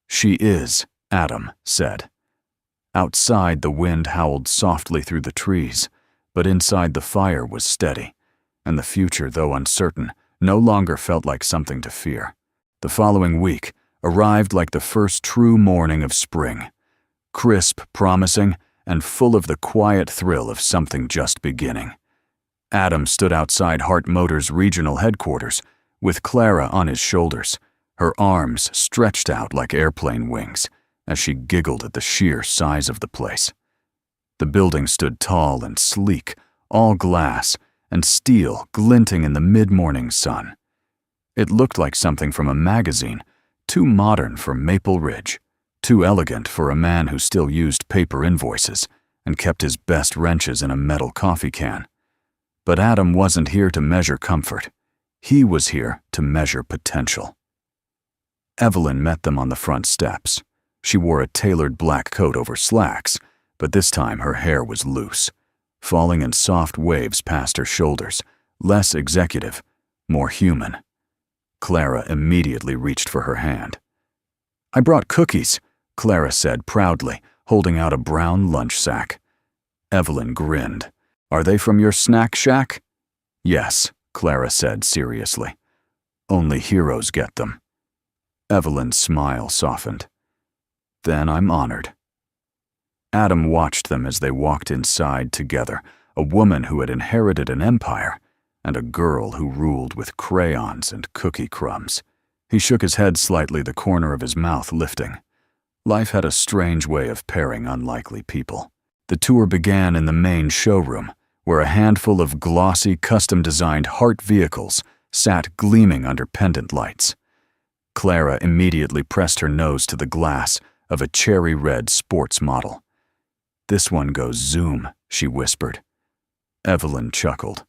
"She is," Adam said. Outside, the wind howled softly through the trees, but inside the fire was steady, and the future, though uncertain, no longer felt like something to fear. The following week arrived like the first true morning of spring, crisp, promising, and full of the quiet thrill of something just beginning. Adam stood outside Hart Motors regional headquarters, with Clara on his shoulders, her arms stretched out like airplane wings, as she giggled at the sheer size of the place. The building stood tall and sleek, all glass and steel glinting in the mid-morning sun. It looked like something from a magazine, too modern for Maple Ridge, too elegant for a man who still used paper invoices and kept his best wrenches in a metal coffee can. But Adam wasn't here to measure comfort. He was here to measure potential. Evelyn met them on the front steps. She wore a tailored black coat over slacks, but this time her hair was loose, falling in soft waves past her shoulders, less executive, more human. Clara immediately reached for her hand. "I brought cookies," Clara said proudly, holding out a brown lunch sack. Evelyn grinned. "Are they from your snack shack?" "Yes," Clara said seriously. "Only heroes get them." Evelyn's smile softened. "Then I'm honored." Adam watched them as they walked inside together, a woman who had inherited an empire, and a girl who ruled with crayons and cookie crumbs. He shook his head slightly, the corner of his mouth lifting. Life had a strange way of pairing unlikely people. The tour began in the main showroom, where a handful of glossy, custom-designed Hart vehicles sat gleaming under pendant lights. Clara immediately pressed her nose to the glass of a cherry-red sports model. "This one goes zoom," she whispered. Evelyn chuckled.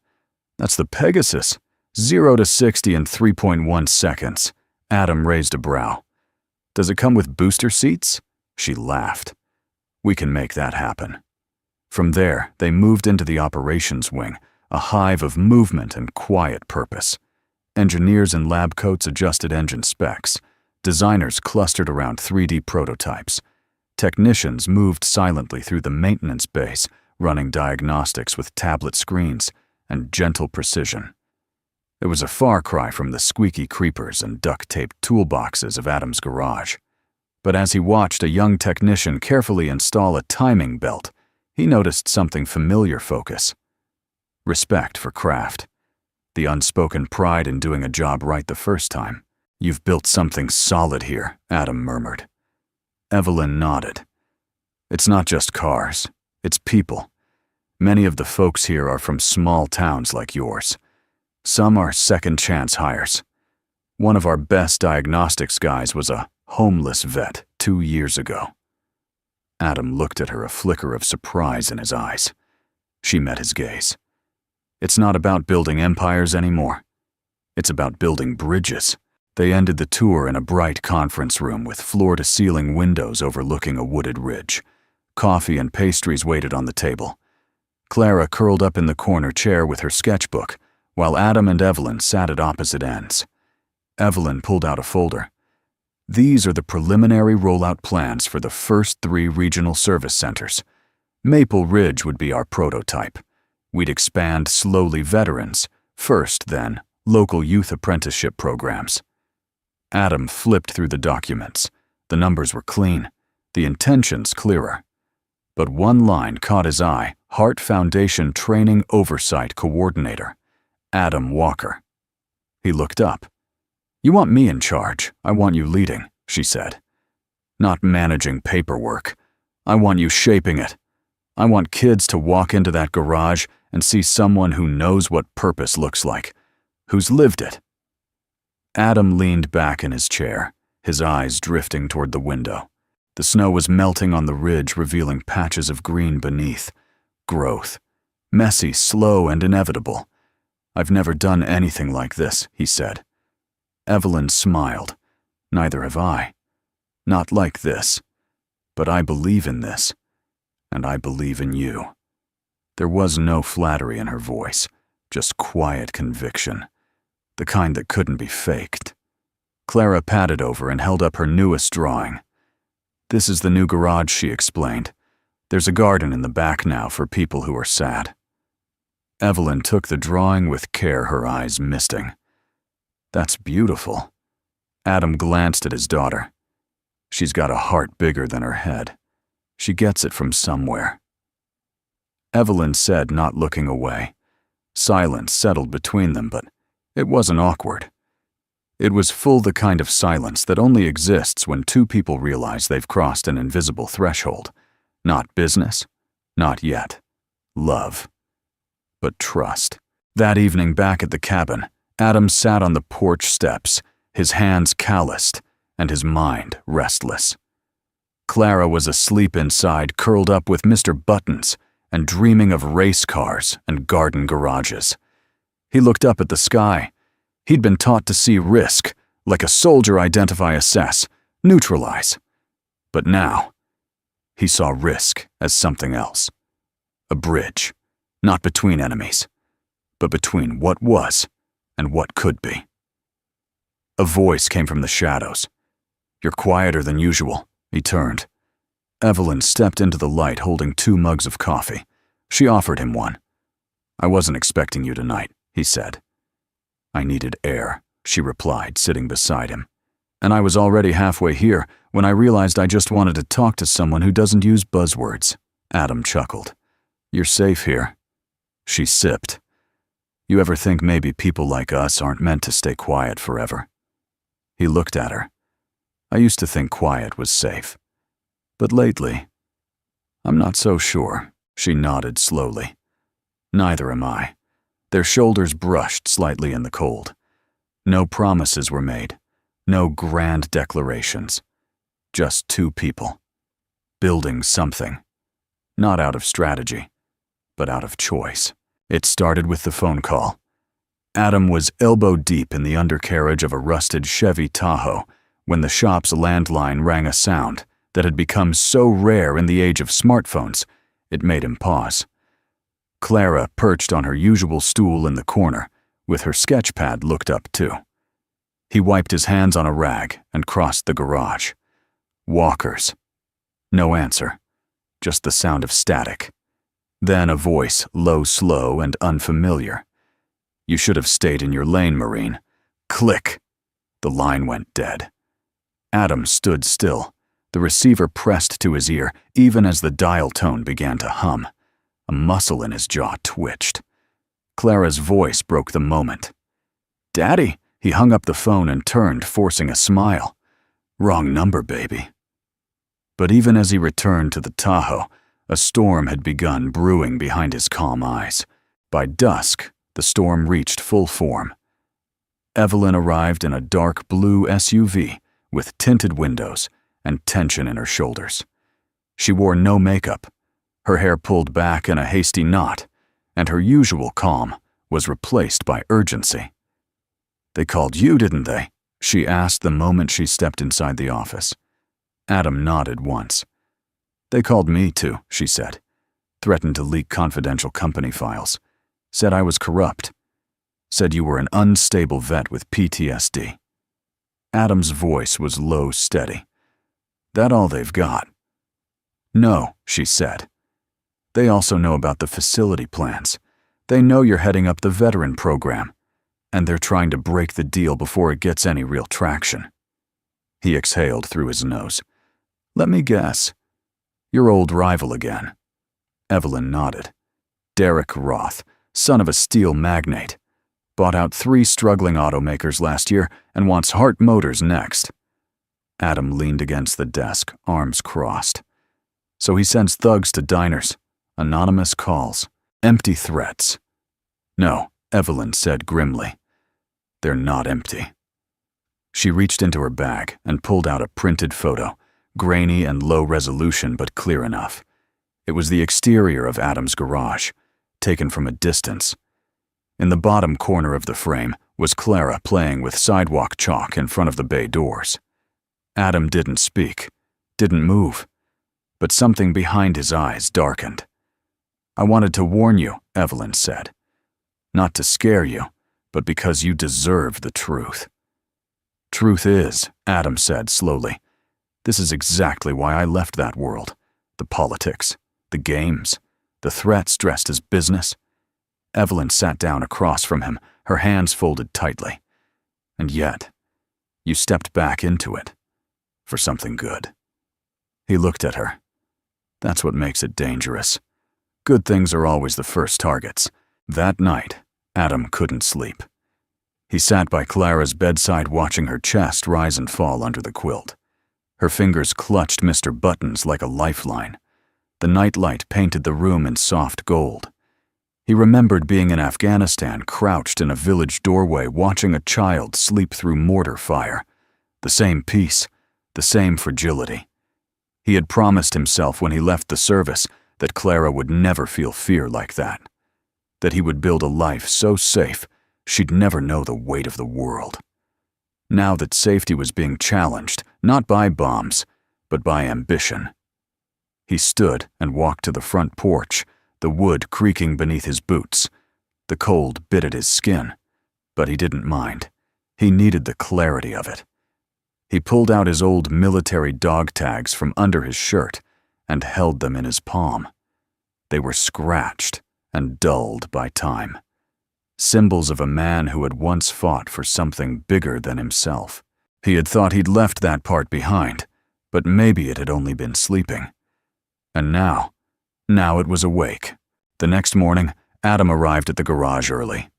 "That's the Pegasus. 0 to 60 in 3.1 seconds. Adam raised a brow. "Does it come with booster seats?" She laughed. "We can make that happen." From there, they moved into the operations wing, a hive of movement and quiet purpose. Engineers in lab coats adjusted engine specs. Designers clustered around 3D prototypes. Technicians moved silently through the maintenance base, running diagnostics with tablet screens, and gentle precision. It was a far cry from the squeaky creepers and duct-taped toolboxes of Adam's garage. But as he watched a young technician carefully install a timing belt, he noticed something familiar focus. Respect for craft. The unspoken pride in doing a job right the first time. "You've built something solid here," Adam murmured. Evelyn nodded. "It's not just cars, it's people. Many of the folks here are from small towns like yours. Some are second-chance hires. One of our best diagnostics guys was a homeless vet 2 years ago." Adam looked at her, a flicker of surprise in his eyes. She met his gaze. "It's not about building empires anymore. It's about building bridges." They ended the tour in a bright conference room with floor-to-ceiling windows overlooking a wooded ridge. Coffee and pastries waited on the table. Clara curled up in the corner chair with her sketchbook, while Adam and Evelyn sat at opposite ends. Evelyn pulled out a folder. "These are the preliminary rollout plans for the first 3 regional service centers. Maple Ridge would be our prototype. We'd expand slowly veterans, first then local youth apprenticeship programs." Adam flipped through the documents. The numbers were clean, the intentions clearer. But one line caught his eye: Hart Foundation Training Oversight Coordinator, Adam Walker. He looked up. "You want me in charge, I want you leading," she said. "Not managing paperwork. I want you shaping it. I want kids to walk into that garage and see someone who knows what purpose looks like, who's lived it." Adam leaned back in his chair, his eyes drifting toward the window. The snow was melting on the ridge, revealing patches of green beneath. Growth. Messy, slow, and inevitable. "I've never done anything like this," he said. Evelyn smiled. "Neither have I. Not like this. But I believe in this. And I believe in you." There was no flattery in her voice, just quiet conviction. The kind that couldn't be faked. Clara patted over and held up her newest drawing. "This is the new garage," she explained. "There's a garden in the back now for people who are sad." Evelyn took the drawing with care, her eyes misting. "That's beautiful." Adam glanced at his daughter. "She's got a heart bigger than her head. She gets it from somewhere." Evelyn said, not looking away. Silence settled between them, but it wasn't awkward. It was full the kind of silence that only exists when 2 people realize they've crossed an invisible threshold. Not business, not yet. Love. But trust. That evening back at the cabin, Adam sat on the porch steps, his hands calloused and his mind restless. Clara was asleep inside, curled up with Mr. Buttons and dreaming of race cars and garden garages. He looked up at the sky. He'd been taught to see risk, like a soldier identify, assess, neutralize. But now, he saw risk as something else. A bridge, not between enemies, but between what was and what could be. A voice came from the shadows. "You're quieter than usual." He turned. Evelyn stepped into the light holding 2 mugs of coffee. She offered him one. "I wasn't expecting you tonight," he said. "I needed air," she replied, sitting beside him. "And I was already halfway here when I realized I just wanted to talk to someone who doesn't use buzzwords." Adam chuckled. "You're safe here." She sipped. "You ever think maybe people like us aren't meant to stay quiet forever?" He looked at her. "I used to think quiet was safe. But lately, I'm not so sure." She nodded slowly. "Neither am I." Their shoulders brushed slightly in the cold. No promises were made, no grand declarations. Just 2 people, building something. Not out of strategy, but out of choice. It started with the phone call. Adam was elbow-deep in the undercarriage of a rusted Chevy Tahoe when the shop's landline rang a sound that had become so rare in the age of smartphones, it made him pause. Clara perched on her usual stool in the corner, with her sketch pad looked up too. He wiped his hands on a rag and crossed the garage. Walkers. No answer, just the sound of static. Then a voice, low, slow, and unfamiliar. "You should have stayed in your lane, Marine." Click! The line went dead. Adam stood still, the receiver pressed to his ear even as the dial tone began to hum. A muscle in his jaw twitched. Clara's voice broke the moment. "Daddy!" He hung up the phone and turned, forcing a smile. "Wrong number, baby." But even as he returned to the Tahoe, a storm had begun brewing behind his calm eyes. By dusk, the storm reached full form. Evelyn arrived in a dark blue SUV with tinted windows and tension in her shoulders. She wore no makeup, her hair pulled back in a hasty knot, and her usual calm was replaced by urgency. "They called you, didn't they?" she asked the moment she stepped inside the office. Adam nodded once. "They called me too," she said. "Threatened to leak confidential company files. Said I was corrupt. Said you were an unstable vet with PTSD." Adam's voice was low, steady. "That all they've got?" "No," she said. "They also know about the facility plans. They know you're heading up the veteran program, and they're trying to break the deal before it gets any real traction." He exhaled through his nose. "Let me guess. Your old rival again." Evelyn nodded. "Derek Roth, son of a steel magnate. Bought out 3 struggling automakers last year and wants Hart Motors next." Adam leaned against the desk, arms crossed. "So he sends thugs to diners, anonymous calls, empty threats." "No," Evelyn said grimly. "They're not empty." She reached into her bag and pulled out a printed photo, grainy and low resolution but clear enough. It was the exterior of Adam's garage, taken from a distance. In the bottom corner of the frame was Clara playing with sidewalk chalk in front of the bay doors. Adam didn't speak, didn't move, but something behind his eyes darkened. "I wanted to warn you," Evelyn said. "Not to scare you, but because you deserve the truth." "Truth is," Adam said slowly, "this is exactly why I left that world. The politics, the games, the threats dressed as business." Evelyn sat down across from him, her hands folded tightly. "And yet, you stepped back into it. For something good." He looked at her. "That's what makes it dangerous. Good things are always the first targets." That night, Adam couldn't sleep. He sat by Clara's bedside watching her chest rise and fall under the quilt. Her fingers clutched Mr. Buttons like a lifeline. The nightlight painted the room in soft gold. He remembered being in Afghanistan, crouched in a village doorway watching a child sleep through mortar fire. The same peace, the same fragility. He had promised himself when he left the service that Clara would never feel fear like that. That he would build a life so safe she'd never know the weight of the world. Now that safety was being challenged, not by bombs, but by ambition. He stood and walked to the front porch, the wood creaking beneath his boots. The cold bit at his skin, but he didn't mind. He needed the clarity of it. He pulled out his old military dog tags from under his shirt and held them in his palm. They were scratched and dulled by time. Symbols of a man who had once fought for something bigger than himself. He had thought he'd left that part behind, but maybe it had only been sleeping. And now it was awake. The next morning, Adam arrived at the garage early.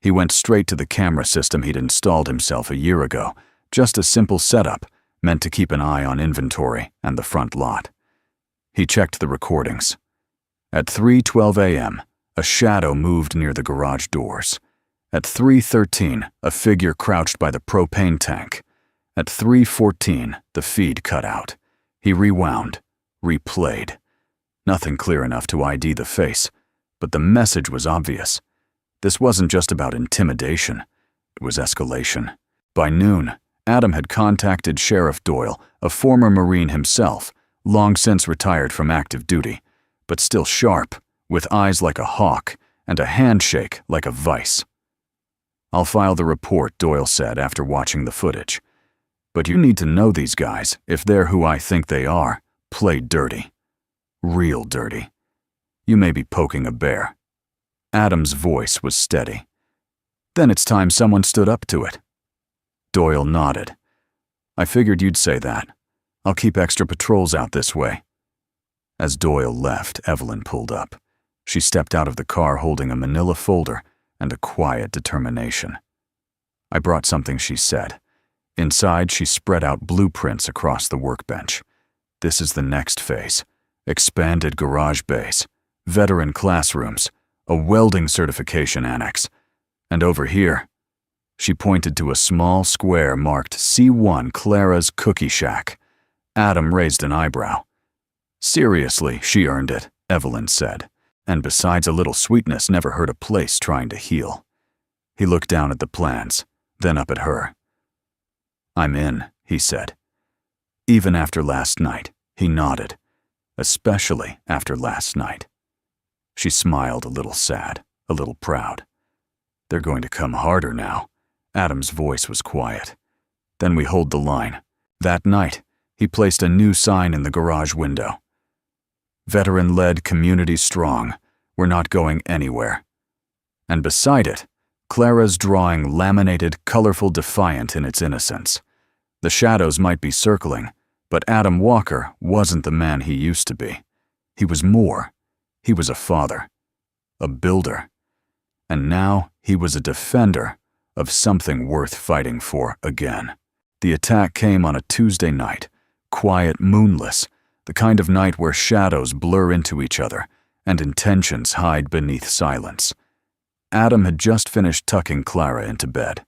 He went straight to the camera system he'd installed himself a year ago, just a simple setup meant to keep an eye on inventory and the front lot. He checked the recordings. At 3:12 a.m., a shadow moved near the garage doors. At 3:13, a figure crouched by the propane tank. At 3:14, the feed cut out. He rewound, replayed. Nothing clear enough to ID the face, but the message was obvious. This wasn't just about intimidation. It was escalation. By noon, Adam had contacted Sheriff Doyle, a former Marine himself, long since retired from active duty, but still sharp, with eyes like a hawk and a handshake like a vice. "I'll file the report," Doyle said after watching the footage. "But you need to know these guys, if they're who I think they are. Play dirty. Real dirty. You may be poking a bear." Adam's voice was steady. "Then it's time someone stood up to it." Doyle nodded. "I figured you'd say that. I'll keep extra patrols out this way." As Doyle left, Evelyn pulled up. She stepped out of the car holding a manila folder and a quiet determination. "I brought something," she said. Inside, she spread out blueprints across the workbench. "This is the next phase. Expanded garage bays, veteran classrooms, a welding certification annex. And over here," she pointed to a small square marked C1 Clara's Cookie Shack. Adam raised an eyebrow. "Seriously, she earned it," Evelyn said, "and besides a little sweetness, never hurt a place trying to heal." He looked down at the plans, then up at her. "I'm in," he said. Even after last night, he nodded, especially after last night. She smiled, a little sad, a little proud. "They're going to come harder now." Adam's voice was quiet. "Then we hold the line." That night, he placed a new sign in the garage window. "Veteran-led, community strong. We're not going anywhere." And beside it, Clara's drawing laminated, colorful defiant in its innocence. The shadows might be circling, but Adam Walker wasn't the man he used to be. He was more. He was a father, a builder, and now he was a defender of something worth fighting for again. The attack came on a Tuesday night, quiet, moonless, the kind of night where shadows blur into each other and intentions hide beneath silence. Adam had just finished tucking Clara into bed.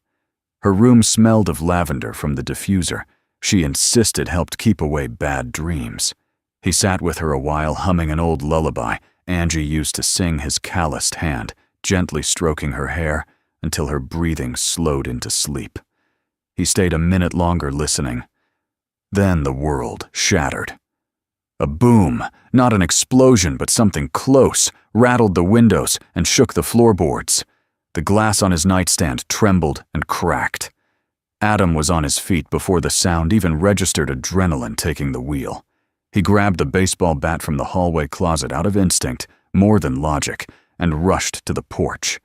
Her room smelled of lavender from the diffuser she insisted helped keep away bad dreams. He sat with her a while, humming an old lullaby Angie used to sing, his calloused hand gently stroking her hair until her breathing slowed into sleep. He stayed a minute longer listening. Then the world shattered. A boom, not an explosion but something close, rattled the windows and shook the floorboards. The glass on his nightstand trembled and cracked. Adam was on his feet before the sound even registered, adrenaline taking the wheel. He grabbed the baseball bat from the hallway closet out of instinct, more than logic, and rushed to the porch.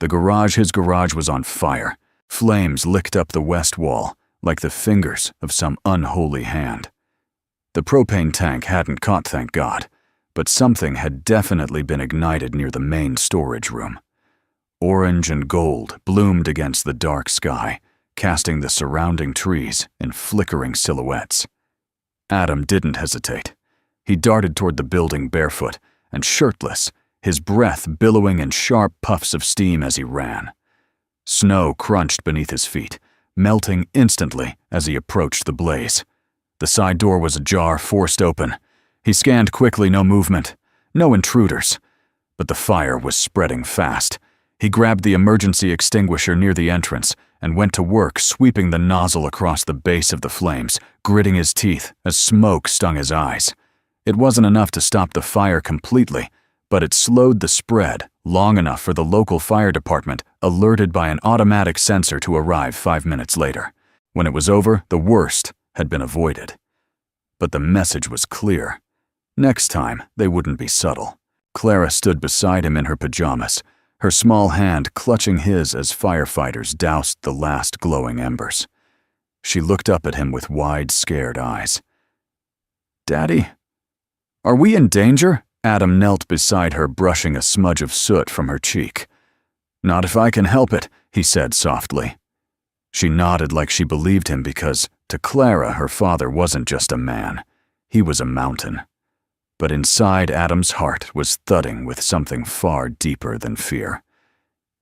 His garage was on fire. Flames licked up the west wall, like the fingers of some unholy hand. The propane tank hadn't caught, thank God, but something had definitely been ignited near the main storage room. Orange and gold bloomed against the dark sky, casting the surrounding trees in flickering silhouettes. Adam didn't hesitate. He darted toward the building barefoot and shirtless, his breath billowing in sharp puffs of steam as he ran. Snow crunched beneath his feet, melting instantly as he approached the blaze. The side door was ajar, forced open. He scanned quickly, no movement, no intruders. But the fire was spreading fast. He grabbed the emergency extinguisher near the entrance and went to work sweeping the nozzle across the base of the flames, gritting his teeth as smoke stung his eyes. It wasn't enough to stop the fire completely, but it slowed the spread long enough for the local fire department, alerted by an automatic sensor, to arrive 5 minutes later. When it was over, the worst had been avoided. But the message was clear. Next time, they wouldn't be subtle. Clara stood beside him in her pajamas, her small hand clutching his as firefighters doused the last glowing embers. She looked up at him with wide, scared eyes. "Daddy? Are we in danger?" Adam knelt beside her, brushing a smudge of soot from her cheek. "Not if I can help it," he said softly. She nodded like she believed him because, to Clara, her father wasn't just a man. He was a mountain. But inside, Adam's heart was thudding with something far deeper than fear.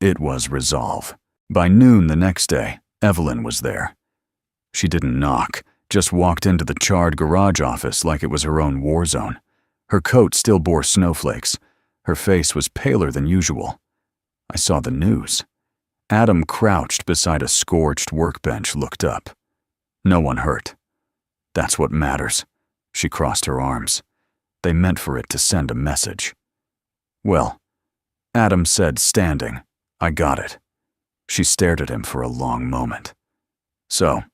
It was resolve. By noon the next day, Evelyn was there. She didn't knock, just walked into the charred garage office like it was her own war zone. Her coat still bore snowflakes. Her face was paler than usual. I saw the news. Adam, crouched beside a scorched workbench, looked up. No one hurt. That's what matters. She crossed her arms. They meant for it to send a message. "Well," Adam said, standing, "I got it." She stared at him for a long moment. "So,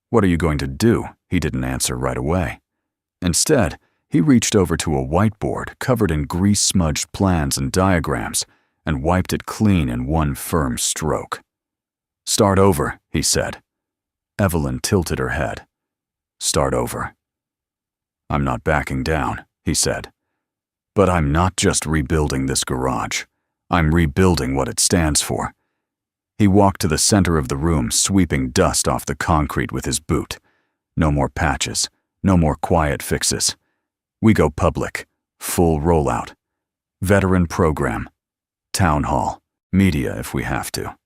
what are you going to do?" He didn't answer right away. Instead, He reached over to a whiteboard covered in grease-smudged plans and diagrams and wiped it clean in one firm stroke. "Start over," he said. Evelyn tilted her head. "Start over." "I'm not backing down," he said. "But I'm not just rebuilding this garage. I'm rebuilding what it stands for." He walked to the center of the room, sweeping dust off the concrete with his boot. No more patches, no more quiet fixes. We go public, full rollout. Veteran program. Town hall. Media if we have to.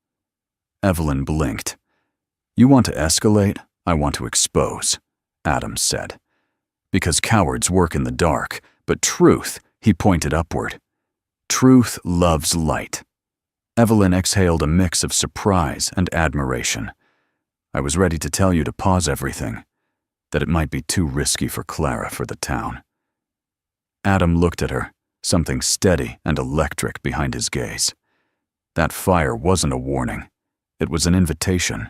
Evelyn blinked. "You want to escalate? I want to expose," Adam said. "Because cowards work in the dark, but truth," he pointed upward. "Truth loves light." Evelyn exhaled a mix of surprise and admiration. "I was ready to tell you to pause everything, that it might be too risky for Clara for the town." Adam looked at her, something steady and electric behind his gaze. That fire wasn't a warning. It was an invitation.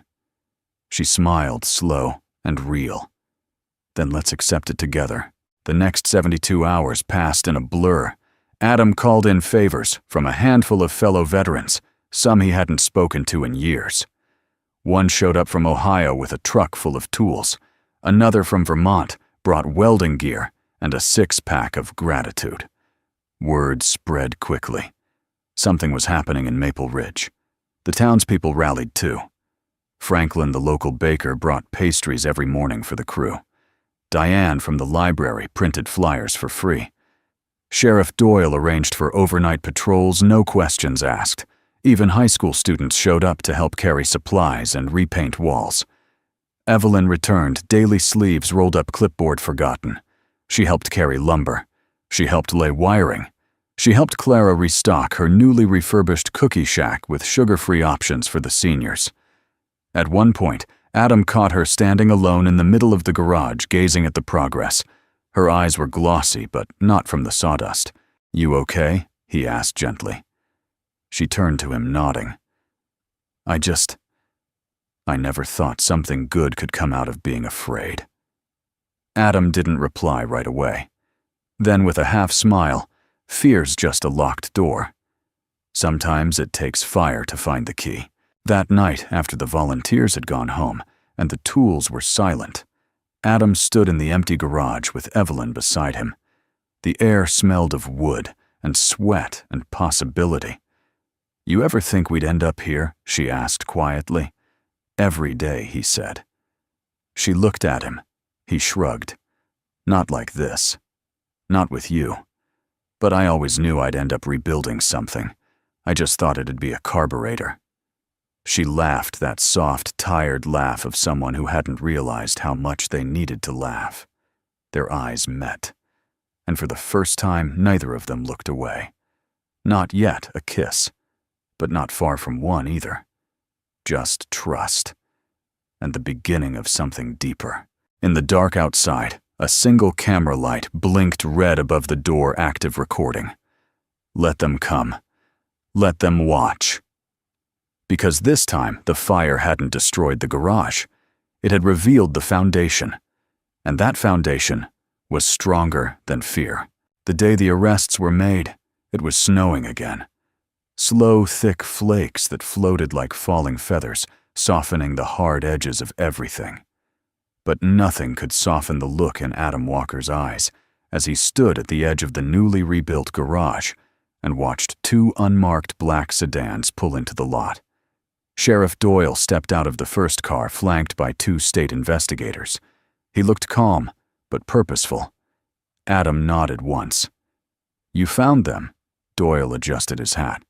She smiled, slow and real. "Then let's accept it together." The next 72 hours passed in a blur. Adam called in favors from a handful of fellow veterans, some he hadn't spoken to in years. One showed up from Ohio with a truck full of tools. Another from Vermont brought welding gear and a 6-pack of gratitude. Word spread quickly. Something was happening in Maple Ridge. The townspeople rallied too. Franklin, the local baker, brought pastries every morning for the crew. Diane from the library printed flyers for free. Sheriff Doyle arranged for overnight patrols, no questions asked. Even high school students showed up to help carry supplies and repaint walls. Evelyn returned, daily sleeves rolled up, clipboard forgotten. She helped carry lumber. She helped lay wiring. She helped Clara restock her newly refurbished cookie shack with sugar-free options for the seniors. At one point, Adam caught her standing alone in the middle of the garage, gazing at the progress. Her eyes were glossy, but not from the sawdust. "You okay?" he asked gently. She turned to him, nodding. I never thought something good could come out of being afraid." Adam didn't reply right away. Then, with a half smile, "Fear's just a locked door. Sometimes it takes fire to find the key." That night, after the volunteers had gone home and the tools were silent, Adam stood in the empty garage with Evelyn beside him. The air smelled of wood and sweat and possibility. "You ever think we'd end up here?" she asked quietly. "Every day," he said. She looked at him. He shrugged. "Not like this. Not with you. But I always knew I'd end up rebuilding something. I just thought it'd be a carburetor." She laughed, that soft, tired laugh of someone who hadn't realized how much they needed to laugh. Their eyes met. And for the first time, neither of them looked away. Not yet a kiss, but not far from one either. Just trust. And the beginning of something deeper. In the dark outside, a single camera light blinked red above the door, active recording. Let them come. Let them watch. Because this time, the fire hadn't destroyed the garage. It had revealed the foundation. And that foundation was stronger than fear. The day the arrests were made, it was snowing again. Slow, thick flakes that floated like falling feathers, softening the hard edges of everything. But nothing could soften the look in Adam Walker's eyes as he stood at the edge of the newly rebuilt garage and watched two unmarked black sedans pull into the lot. Sheriff Doyle stepped out of the first car, flanked by two state investigators. He looked calm, but purposeful. Adam nodded once. "You found them?" Doyle adjusted his hat.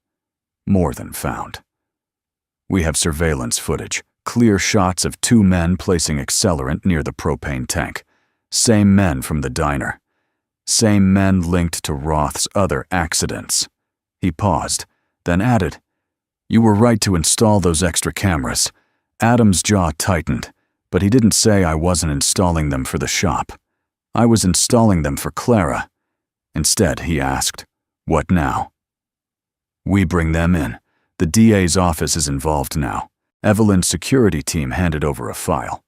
"More than found. We have surveillance footage, clear shots of two men placing accelerant near the propane tank. Same men from the diner. Same men linked to Roth's other accidents." He paused, then added, "You were right to install those extra cameras." Adam's jaw tightened, but he didn't say I wasn't installing them for the shop. I was installing them for Clara. Instead, he asked, "What now?" "We bring them in. The DA's office is involved now." Evelyn's security team handed over a file.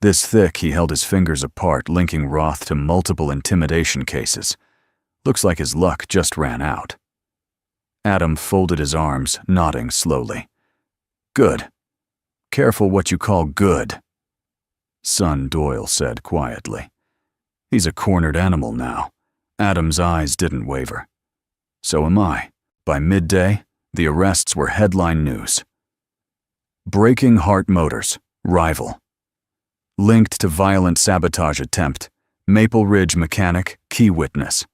This thick, he held his fingers apart, linking Roth to multiple intimidation cases. Looks like his luck just ran out. Adam folded his arms, nodding slowly. Good. Careful what you call good, son, Doyle said quietly. He's a cornered animal now. Adam's eyes didn't waver. So am I. By midday, the arrests were headline news. Breaking Heart Motors, rival. Linked to violent sabotage attempt, Maple Ridge mechanic, key witness.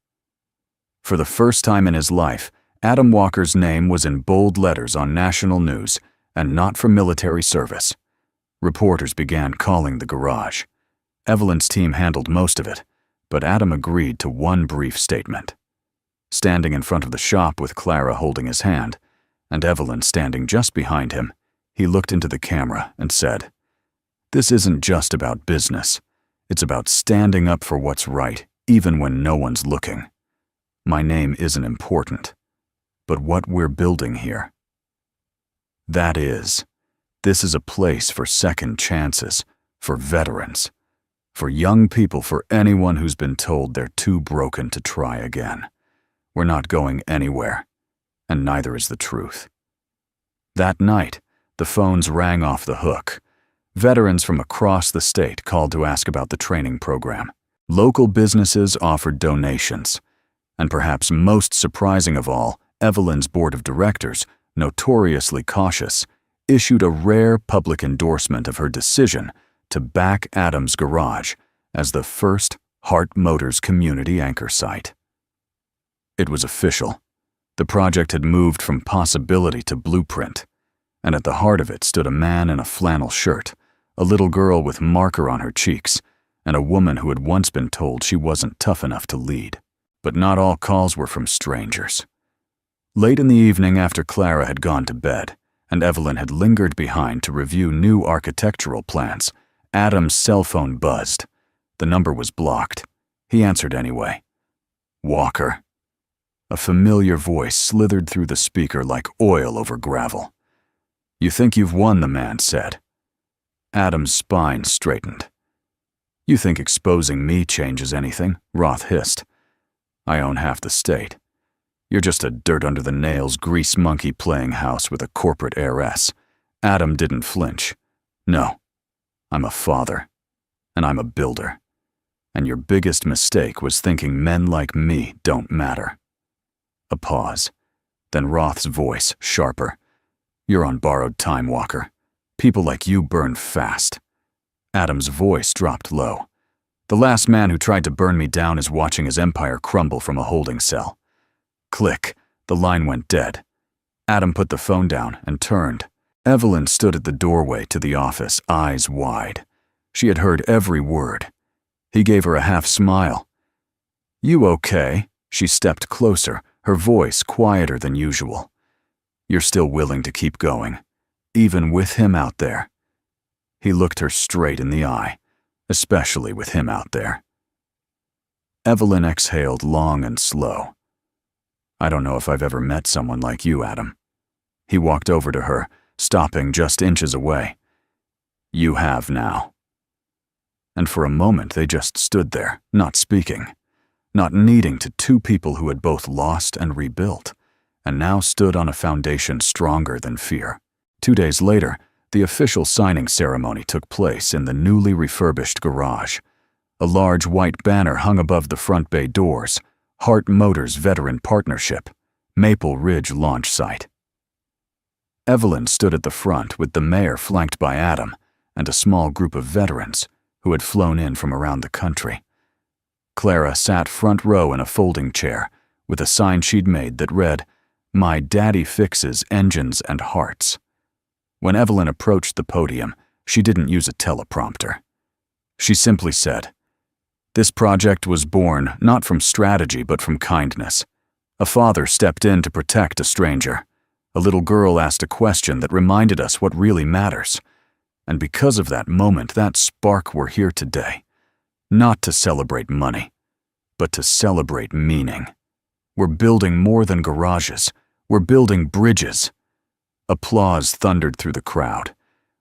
For the first time in his life, Adam Walker's name was in bold letters on national news, and not for military service. Reporters began calling the garage. Evelyn's team handled most of it, but Adam agreed to one brief statement. Standing in front of the shop with Clara holding his hand, and Evelyn standing just behind him, he looked into the camera and said, "This isn't just about business. It's about standing up for what's right, even when no one's looking. My name isn't important, but what we're building here. That is, this is a place for second chances, for veterans, for young people, for anyone who's been told they're too broken to try again. We're not going anywhere, and neither is the truth." That night, the phones rang off the hook. Veterans from across the state called to ask about the training program. Local businesses offered donations. And perhaps most surprising of all, Evelyn's board of directors, notoriously cautious, issued a rare public endorsement of her decision to back Adam's Garage as the first Heart Motors community anchor site. It was official. The project had moved from possibility to blueprint, and at the heart of it stood a man in a flannel shirt, a little girl with marker on her cheeks, and a woman who had once been told she wasn't tough enough to lead. But not all calls were from strangers. Late in the evening, after Clara had gone to bed, and Evelyn had lingered behind to review new architectural plans, Adam's cell phone buzzed. The number was blocked. He answered anyway. "Walker." A familiar voice slithered through the speaker like oil over gravel. "You think you've won," the man said. Adam's spine straightened. "You think exposing me changes anything?" Roth hissed. "I own half the state. You're just a dirt-under-the-nails grease monkey playing house with a corporate heiress." Adam didn't flinch. "No, I'm a father, and I'm a builder. And your biggest mistake was thinking men like me don't matter." A pause. Then Roth's voice, sharper. "You're on borrowed time, Walker. People like you burn fast." Adam's voice dropped low. "The last man who tried to burn me down is watching his empire crumble from a holding cell." Click. The line went dead. Adam put the phone down and turned. Evelyn stood at the doorway to the office, eyes wide. She had heard every word. He gave her a half smile. "You okay?" She stepped closer, her voice quieter than usual. "You're still willing to keep going, even with him out there?" He looked her straight in the eye, especially with him out there. Evelyn exhaled long and slow. "I don't know if I've ever met someone like you, Adam." He walked over to her, stopping just inches away. "You have now." And for a moment they just stood there, not speaking, not needing to two people who had both lost and rebuilt, and now stood on a foundation stronger than fear. 2 days later, the official signing ceremony took place in the newly refurbished garage. A large white banner hung above the front bay doors, Heart Motors Veteran Partnership, Maple Ridge Launch Site. Evelyn stood at the front with the mayor flanked by Adam and a small group of veterans who had flown in from around the country. Clara sat front row in a folding chair with a sign she'd made that read, "My Daddy Fixes Engines and Hearts." When Evelyn approached the podium, she didn't use a teleprompter. She simply said, "This project was born not from strategy but from kindness. A father stepped in to protect a stranger. A little girl asked a question that reminded us what really matters. And because of that moment, that spark, we're here today. Not to celebrate money, but to celebrate meaning. We're building more than garages. We're building bridges." Applause thundered through the crowd.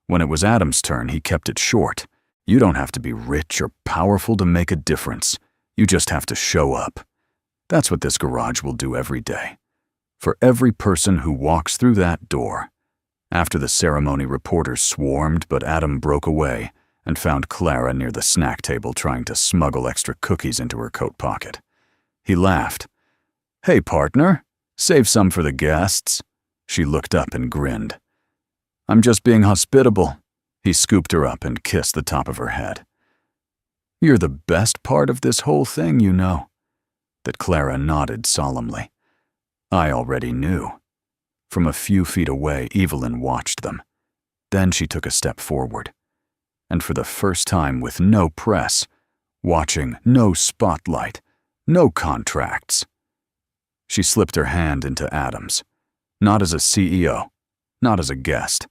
When it was Adam's turn, he kept it short. You don't have to be rich or powerful to make a difference. You just have to show up. That's what this garage will do every day. For every person who walks through that door. After the ceremony, reporters swarmed, but Adam broke away and found Clara near the snack table trying to smuggle extra cookies into her coat pocket. He laughed. "Hey, partner, save some for the guests." She looked up and grinned. "I'm just being hospitable." He scooped her up and kissed the top of her head. "You're the best part of this whole thing, you know." That Clara nodded solemnly. I already knew. From a few feet away, Evelyn watched them. Then she took a step forward. And for the first time with no press, watching, no spotlight, no contracts. She slipped her hand into Adam's, not as a CEO, not as a guest,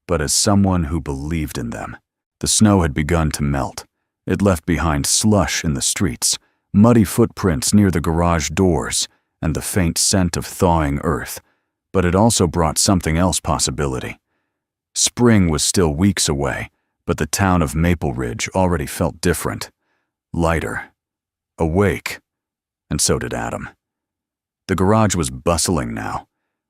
but as someone who believed in them. The snow had begun to melt. It left behind slush in the streets, muddy footprints near the garage doors, and the faint scent of thawing earth. But it also brought something else possibility. Spring was still weeks away, but the town of Maple Ridge already felt different, lighter, awake, and so did Adam. The garage was bustling now.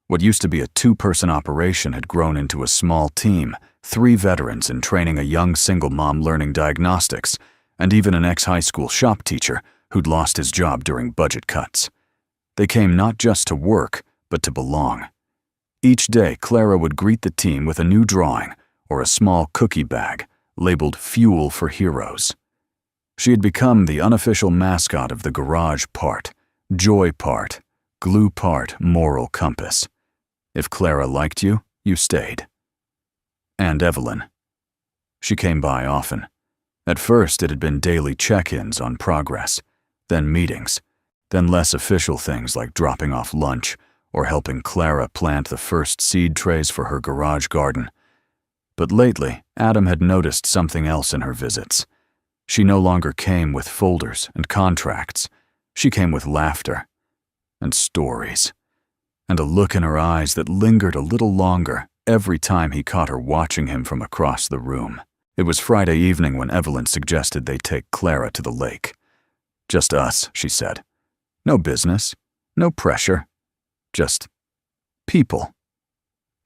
What used to be a 2-person operation had grown into a small team, 3 veterans in training, a young single mom learning diagnostics, and even an ex-high school shop teacher who'd lost his job during budget cuts. They came not just to work, but to belong. Each day, Clara would greet the team with a new drawing or a small cookie bag labeled Fuel for Heroes. She had become the unofficial mascot of the garage part, joy part, glue part, moral compass. If Clara liked you, you stayed. And Evelyn. She came by often. At first, it had been daily check-ins on progress, then meetings, then less official things like dropping off lunch or helping Clara plant the first seed trays for her garage garden. But lately, Adam had noticed something else in her visits. She no longer came with folders and contracts. She came with laughter and stories, and a look in her eyes that lingered a little longer every time he caught her watching him from across the room. It was Friday evening when Evelyn suggested they take Clara to the lake. "Just us," she said. "No business, no pressure. Just people."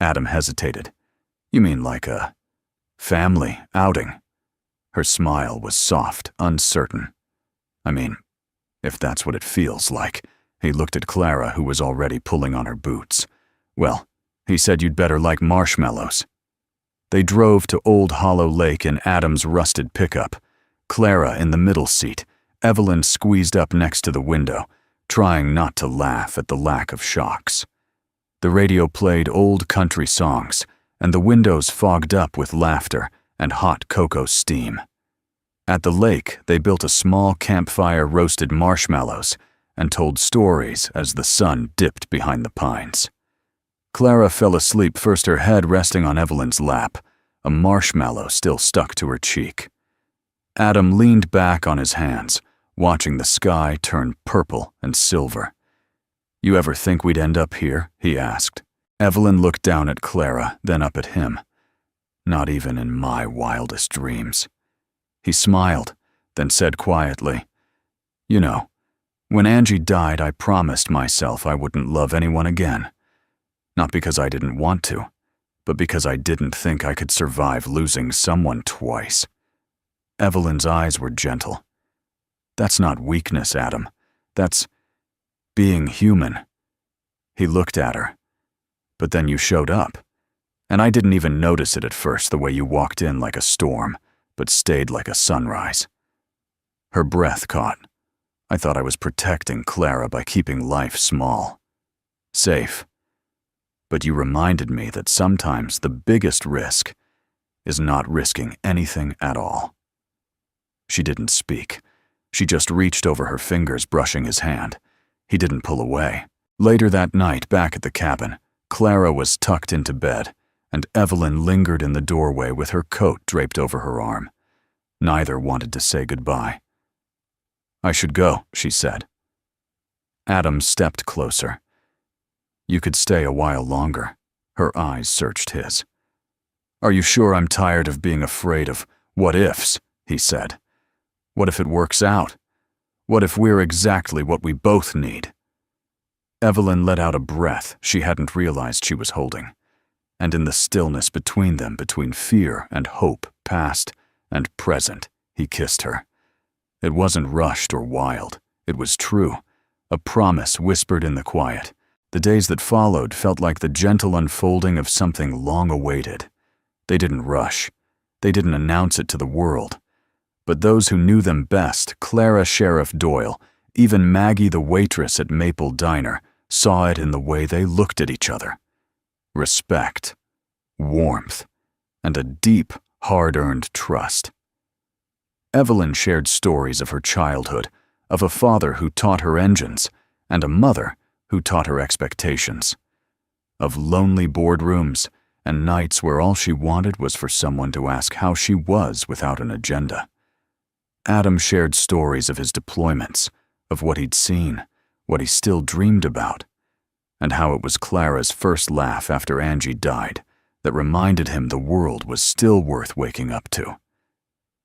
Adam hesitated. "You mean like a family outing?" Her smile was soft, uncertain. "I mean, if that's what it feels like." He looked at Clara, who was already pulling on her boots. "Well, he said you'd better like marshmallows." They drove to Old Hollow Lake in Adam's rusted pickup, Clara in the middle seat, Evelyn squeezed up next to the window, trying not to laugh at the lack of shocks. The radio played old country songs, and the windows fogged up with laughter and hot cocoa steam. At the lake, they built a small campfire, roasted marshmallows, and told stories as the sun dipped behind the pines. Clara fell asleep, first her head resting on Evelyn's lap, a marshmallow still stuck to her cheek. Adam leaned back on his hands, watching the sky turn purple and silver. "You ever think we'd end up here?" he asked. Evelyn looked down at Clara, then up at him. "Not even in my wildest dreams." He smiled, then said quietly, "You know, when Angie died, I promised myself I wouldn't love anyone again. Not because I didn't want to, but because I didn't think I could survive losing someone twice." Evelyn's eyes were gentle. "That's not weakness, Adam. That's being human." He looked at her. "But then you showed up. And I didn't even notice it at first, the way you walked in like a storm, but stayed like a sunrise." Her breath caught. "I thought I was protecting Clara by keeping life small. Safe. But you reminded me that sometimes the biggest risk is not risking anything at all." She didn't speak. She just reached over her fingers, brushing his hand. He didn't pull away. Later that night, back at the cabin, Clara was tucked into bed, and Evelyn lingered in the doorway with her coat draped over her arm. Neither wanted to say goodbye. "I should go," she said. Adam stepped closer. "You could stay a while longer." Her eyes searched his. "Are you sure I'm tired of being afraid of "What ifs," he said. "What if it works out? What if we're exactly what we both need?" Evelyn let out a breath she hadn't realized she was holding, and in the stillness between them, between fear and hope, past and present, he kissed her. It wasn't rushed or wild. It was true, a promise whispered in the quiet. The days that followed felt like the gentle unfolding of something long awaited. They didn't rush. They didn't announce it to the world. But those who knew them best, Clara Sheriff Doyle, even Maggie the waitress at Maple Diner, saw it in the way they looked at each other. Respect, warmth, and a deep, hard-earned trust. Evelyn shared stories of her childhood, of a father who taught her engines, and a mother who taught her expectations. Of lonely boardrooms and nights where all she wanted was for someone to ask how she was without an agenda. Adam shared stories of his deployments, of what he'd seen, what he still dreamed about, and how it was Clara's first laugh after Angie died that reminded him the world was still worth waking up to.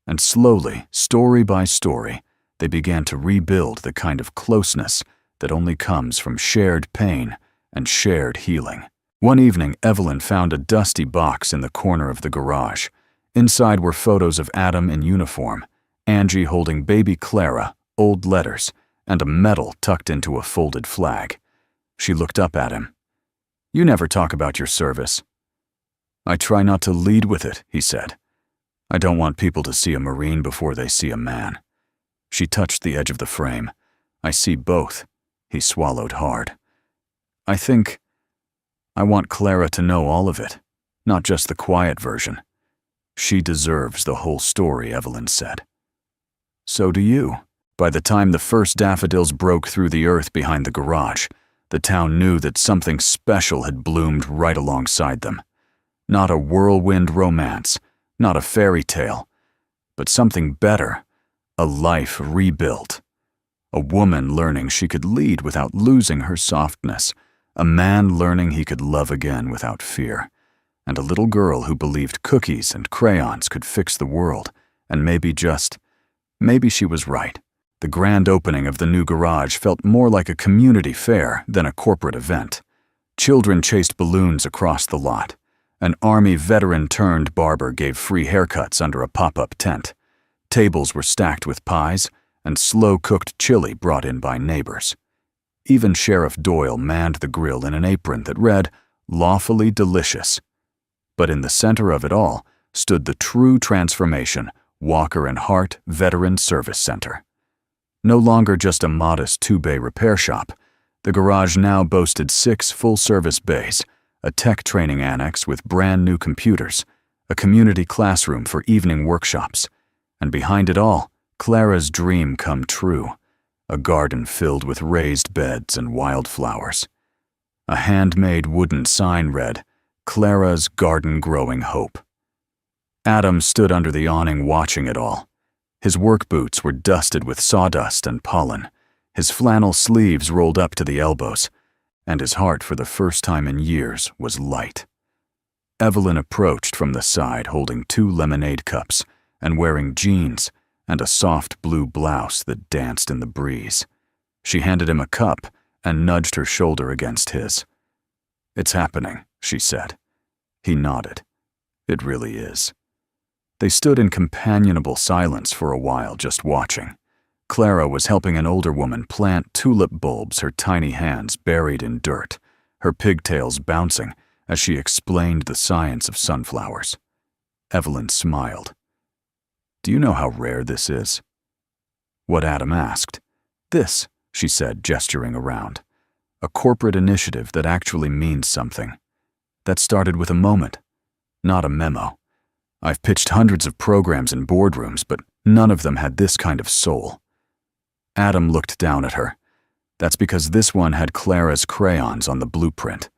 And slowly, story by story, they began to rebuild the kind of closeness that only comes from shared pain and shared healing. One evening, Evelyn found a dusty box in the corner of the garage. Inside were photos of Adam in uniform, Angie holding baby Clara, old letters, and a medal tucked into a folded flag. She looked up at him. "You never talk about your service." "I try not to lead with it," he said. "I don't want people to see a Marine before they see a man." She touched the edge of the frame. "I see both." He swallowed hard. I want Clara to know all of it, not just the quiet version." "She deserves the whole story," Evelyn said. "So do you." By the time the first daffodils broke through the earth behind the garage, the town knew that something special had bloomed right alongside them. Not a whirlwind romance, not a fairy tale, but something better, a life rebuilt. A woman learning she could lead without losing her softness, a man learning he could love again without fear, and a little girl who believed cookies and crayons could fix the world, and maybe she was right. The grand opening of the new garage felt more like a community fair than a corporate event. Children chased balloons across the lot. An Army veteran-turned-barber gave free haircuts under a pop-up tent. Tables were stacked with pies and slow-cooked chili brought in by neighbors. Even Sheriff Doyle manned the grill in an apron that read, "Lawfully delicious." But in the center of it all stood the true transformation, Walker and Hart Veteran Service Center. No longer just a modest two-bay repair shop, the garage now boasted 6 full-service bays, a tech training annex with brand-new computers, a community classroom for evening workshops, and behind it all, Clara's dream come true, a garden filled with raised beds and wildflowers. A handmade wooden sign read, "Clara's Garden Growing Hope." Adam stood under the awning watching it all. His work boots were dusted with sawdust and pollen, his flannel sleeves rolled up to the elbows, and his heart for the first time in years was light. Evelyn approached from the side holding 2 lemonade cups and wearing jeans and a soft blue blouse that danced in the breeze. She handed him a cup and nudged her shoulder against his. "It's happening," she said. He nodded. "It really is." They stood in companionable silence for a while, just watching. Clara was helping an older woman plant tulip bulbs, her tiny hands buried in dirt, her pigtails bouncing as she explained the science of sunflowers. Evelyn smiled. "Do you know how rare this is?" What Adam asked. "This," she said, gesturing around. "A corporate initiative that actually means something. That started with a moment, not a memo. I've pitched hundreds of programs in boardrooms, but none of them had this kind of soul." Adam looked down at her. "That's because this one had Clara's crayons on the blueprint."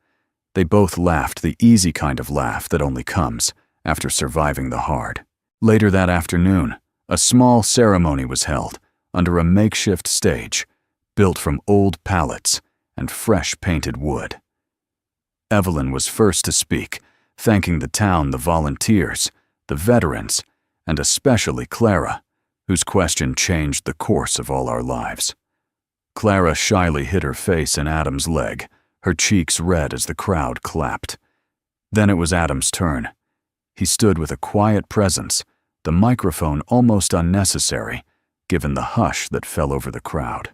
They both laughed, the easy kind of laugh that only comes after surviving the hard. Later that afternoon, a small ceremony was held under a makeshift stage, built from old pallets and fresh painted wood. Evelyn was first to speak, thanking the town, the volunteers, the veterans, and especially Clara, whose question changed the course of all our lives. Clara shyly hid her face in Adam's leg, her cheeks red as the crowd clapped. Then it was Adam's turn. He stood with a quiet presence, the microphone almost unnecessary, given the hush that fell over the crowd.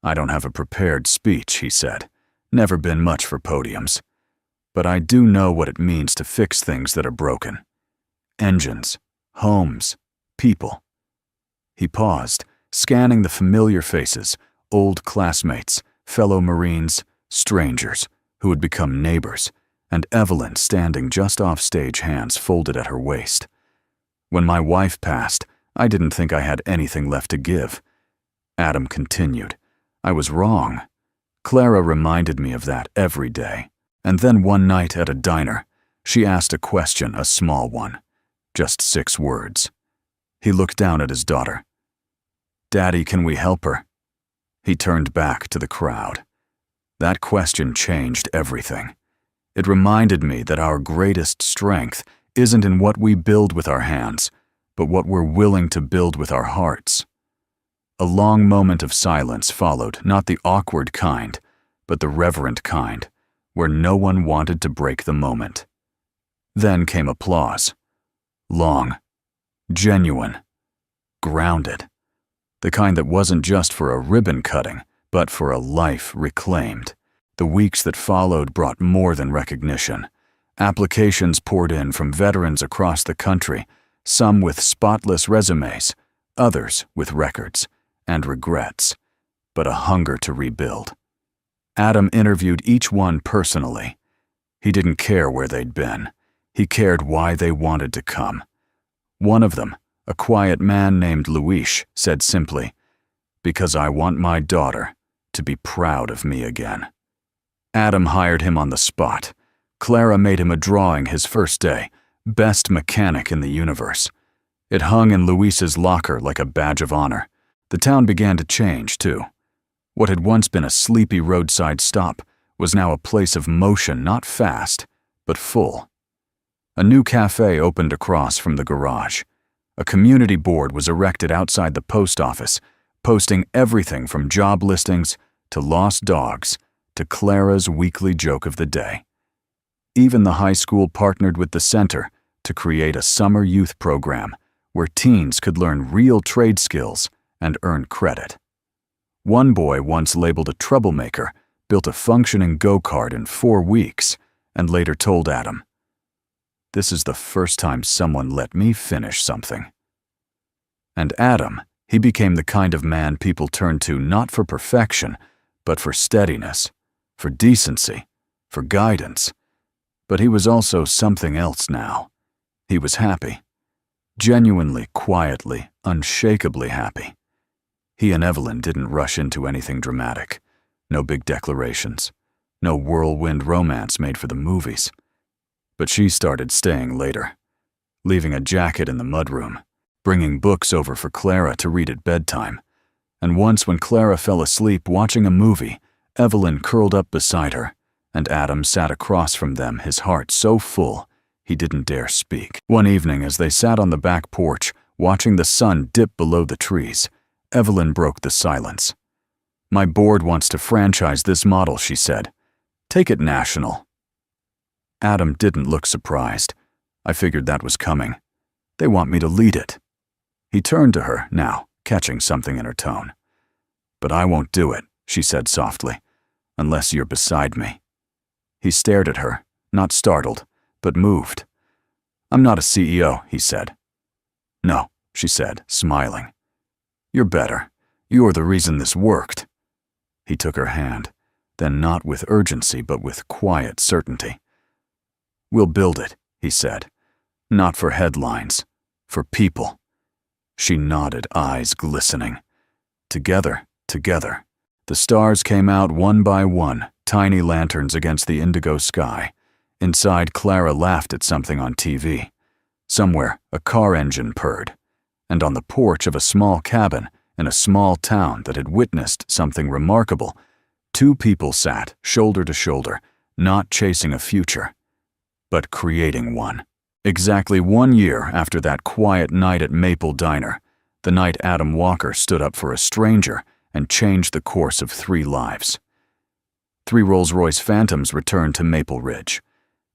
"I don't have a prepared speech," he said. "Never been much for podiums. But I do know what it means to fix things that are broken. Engines, homes, people." He paused, scanning the familiar faces, old classmates, fellow Marines, strangers who had become neighbors, and Evelyn standing just off stage, hands folded at her waist. "When my wife passed, I didn't think I had anything left to give." Adam continued. "I was wrong. Clara reminded me of that every day. And then one night at a diner, she asked a question, a small one. Just 6 words. He looked down at his daughter. 'Daddy, can we help her?' He turned back to the crowd. That question changed everything. It reminded me that our greatest strength isn't in what we build with our hands, but what we're willing to build with our hearts." A long moment of silence followed, not the awkward kind, but the reverent kind, where no one wanted to break the moment. Then came applause. Long, genuine, grounded. The kind that wasn't just for a ribbon cutting, but for a life reclaimed. The weeks that followed brought more than recognition. Applications poured in from veterans across the country, some with spotless resumes, others with records and regrets, but a hunger to rebuild. Adam interviewed each one personally. He didn't care where they'd been. He cared why they wanted to come. One of them, a quiet man named Luis, said simply, "Because I want my daughter to be proud of me again." Adam hired him on the spot. Clara made him a drawing his first day, best mechanic in the universe. It hung in Luis's locker like a badge of honor. The town began to change, too. What had once been a sleepy roadside stop was now a place of motion, not fast, but full. A new cafe opened across from the garage. A community board was erected outside the post office, posting everything from job listings to lost dogs to Clara's weekly joke of the day. Even the high school partnered with the center to create a summer youth program where teens could learn real trade skills and earn credit. One boy, once labeled a troublemaker, built a functioning go-kart in 4 weeks and later told Adam, "This is the first time someone let me finish something." And Adam, he became the kind of man people turned to not for perfection, but for steadiness, for decency, for guidance. But he was also something else now. He was happy. Genuinely, quietly, unshakably happy. He and Evelyn didn't rush into anything dramatic. No big declarations. No whirlwind romance made for the movies. But she started staying later, leaving a jacket in the mudroom, bringing books over for Clara to read at bedtime. And once when Clara fell asleep watching a movie, Evelyn curled up beside her, and Adam sat across from them, his heart so full he didn't dare speak. One evening, as they sat on the back porch, watching the sun dip below the trees, Evelyn broke the silence. "My board wants to franchise this model," she said. "Take it national." Adam didn't look surprised. I figured that was coming. "They want me to lead it." He turned to her, now, catching something in her tone. "But I won't do it," she said softly, "unless you're beside me." He stared at her, not startled, but moved. "I'm not a CEO," he said. "No," she said, smiling. "You're better. You're the reason this worked." He took her hand, then not with urgency but with quiet certainty. "We'll build it," he said. "Not for headlines, for people." She nodded, eyes glistening. Together, together. The stars came out one by one, tiny lanterns against the indigo sky. Inside, Clara laughed at something on TV. Somewhere, a car engine purred. And on the porch of a small cabin in a small town that had witnessed something remarkable, 2 people sat, shoulder to shoulder, not chasing a future, but creating one. Exactly 1 year after that quiet night at Maple Diner, the night Adam Walker stood up for a stranger and changed the course of 3 lives. 3 Rolls-Royce Phantoms returned to Maple Ridge.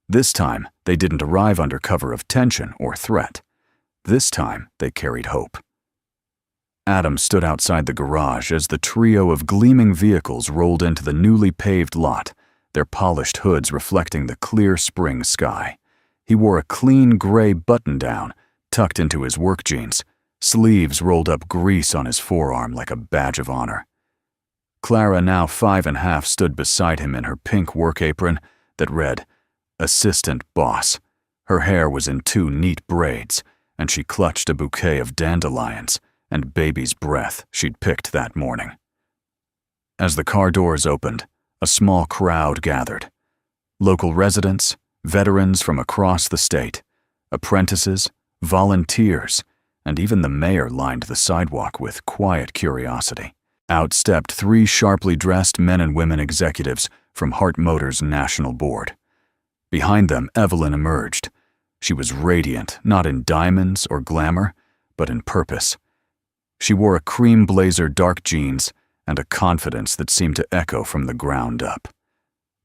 This time, they didn't arrive under cover of tension or threat. This time, they carried hope. Adam stood outside the garage as the trio of gleaming vehicles rolled into the newly paved lot, their polished hoods reflecting the clear spring sky. He wore a clean gray button-down, tucked into his work jeans, sleeves rolled up grease on his forearm like a badge of honor. Clara, now 5½, stood beside him in her pink work apron that read, "Assistant Boss." Her hair was in 2 neat braids, and she clutched a bouquet of dandelions and baby's breath she'd picked that morning. As the car doors opened, a small crowd gathered. Local residents, veterans from across the state, apprentices, volunteers, and even the mayor lined the sidewalk with quiet curiosity. Out stepped 3 sharply dressed men and women executives from Hart Motors' National Board. Behind them, Evelyn emerged. She was radiant, not in diamonds or glamour, but in purpose. She wore a cream blazer, dark jeans, and a confidence that seemed to echo from the ground up.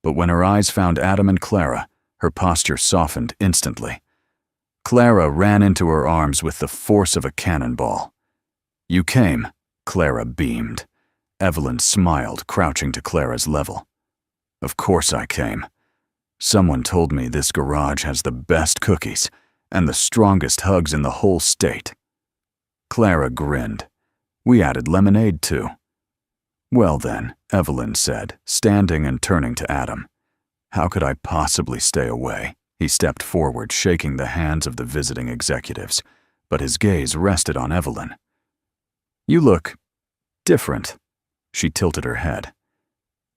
But when her eyes found Adam and Clara, her posture softened instantly. Clara ran into her arms with the force of a cannonball. "You came," Clara beamed. Evelyn smiled, crouching to Clara's level. "Of course I came. Someone told me this garage has the best cookies and the strongest hugs in the whole state." Clara grinned. "We added lemonade too." "Well then," Evelyn said, standing and turning to Adam. "How could I possibly stay away?" He stepped forward, shaking the hands of the visiting executives, but his gaze rested on Evelyn. "You look different." She tilted her head.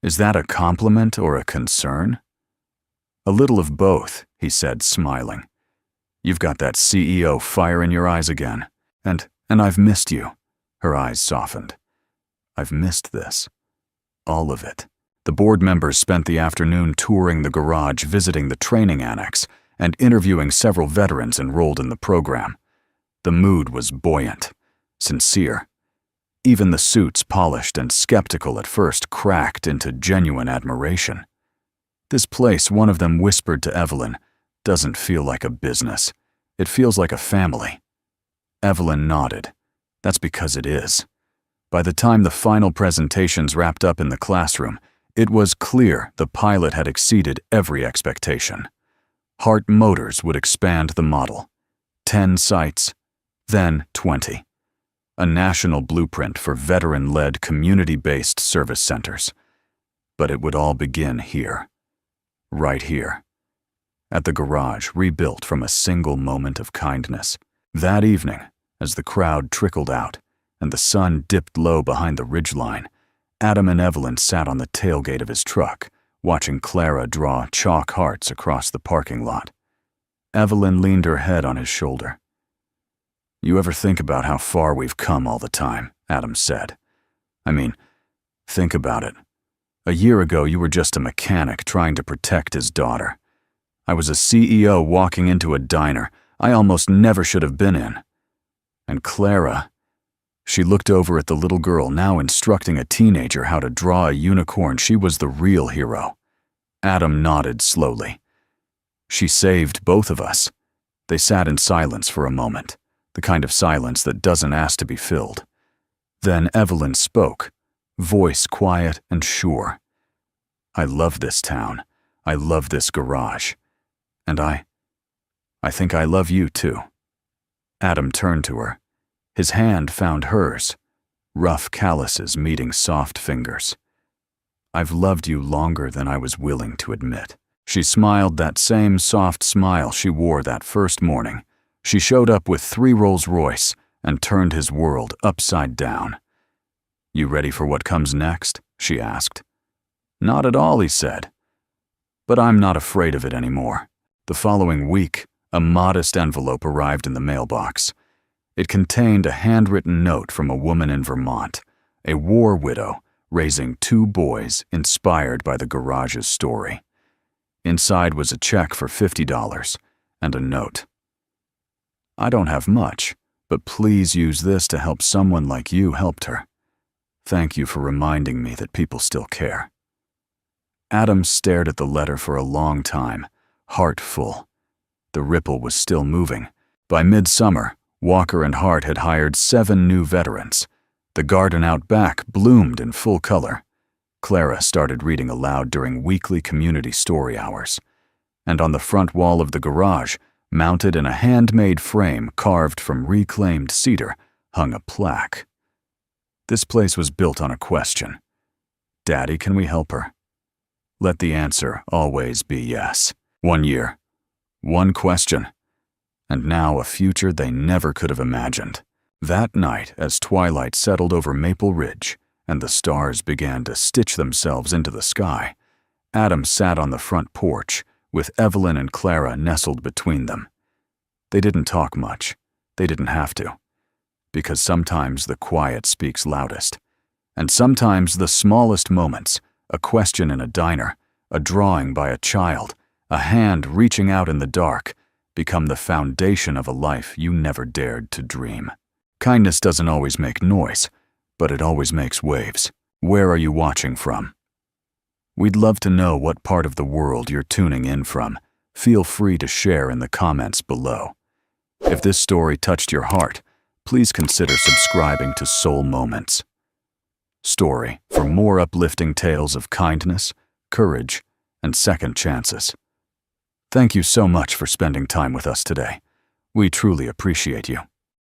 "Is that a compliment or a concern?" "A little of both," he said, smiling. "You've got that CEO fire in your eyes again. And I've missed you." Her eyes softened. "I've missed this. All of it." The board members spent the afternoon touring the garage, visiting the training annex, and interviewing several veterans enrolled in the program. The mood was buoyant, sincere. Even the suits, polished and skeptical at first, cracked into genuine admiration. "This place," one of them whispered to Evelyn, "doesn't feel like a business. It feels like a family." Evelyn nodded. "That's because it is." By the time the final presentations wrapped up in the classroom, it was clear the pilot had exceeded every expectation. Hart Motors would expand the model. 10 sites, then 20. A national blueprint for veteran-led, community-based service centers. But it would all begin here. Right here. At the garage, rebuilt from a single moment of kindness. That evening, as the crowd trickled out and the sun dipped low behind the ridgeline, Adam and Evelyn sat on the tailgate of his truck, watching Clara draw chalk hearts across the parking lot. Evelyn leaned her head on his shoulder. "You ever think about how far we've come all the time?" Adam said. "I mean, think about it. A year ago, you were just a mechanic trying to protect his daughter. I was a CEO walking into a diner I almost never should have been in. And Clara..." She looked over at the little girl, now instructing a teenager how to draw a unicorn. She was the real hero. Adam nodded slowly. "She saved both of us." They sat in silence for a moment, the kind of silence that doesn't ask to be filled. Then Evelyn spoke, voice quiet and sure. "I love this town. I love this garage. And I think I love you too." Adam turned to her. His hand found hers, rough calluses meeting soft fingers. "I've loved you longer than I was willing to admit." She smiled, that same soft smile she wore that first morning. She showed up with 3 Rolls-Royce and turned his world upside down. "You ready for what comes next?" she asked. "Not at all," he said. "But I'm not afraid of it anymore." The following week, a modest envelope arrived in the mailbox. It contained a handwritten note from a woman in Vermont, a war widow raising 2 boys inspired by the garage's story. Inside was a check for $50 and a note. I don't have much, but please use this to help someone like you helped her. Thank you for reminding me that people still care." Adam stared at the letter for a long time, heart full. The ripple was still moving. By midsummer, Walker and Hart had hired 7 new veterans. The garden out back bloomed in full color. Clara started reading aloud during weekly community story hours. And on the front wall of the garage, mounted in a handmade frame carved from reclaimed cedar, hung a plaque. This place was built on a question. Daddy, can we help her? Let the answer always be yes. 1 year, 1 question, and now a future they never could have imagined. That night, as twilight settled over Maple Ridge and the stars began to stitch themselves into the sky, Adam sat on the front porch, with Evelyn and Clara nestled between them. They didn't talk much. They didn't have to. Because sometimes the quiet speaks loudest. And sometimes the smallest moments, a question in a diner, a drawing by a child, a hand reaching out in the dark, become the foundation of a life you never dared to dream. Kindness doesn't always make noise, but it always makes waves. Where are you watching from? We'd love to know what part of the world you're tuning in from. Feel free to share in the comments below. If this story touched your heart, please consider subscribing to Soul Moments Story for more uplifting tales of kindness, courage, and second chances. Thank you so much for spending time with us today. We truly appreciate you.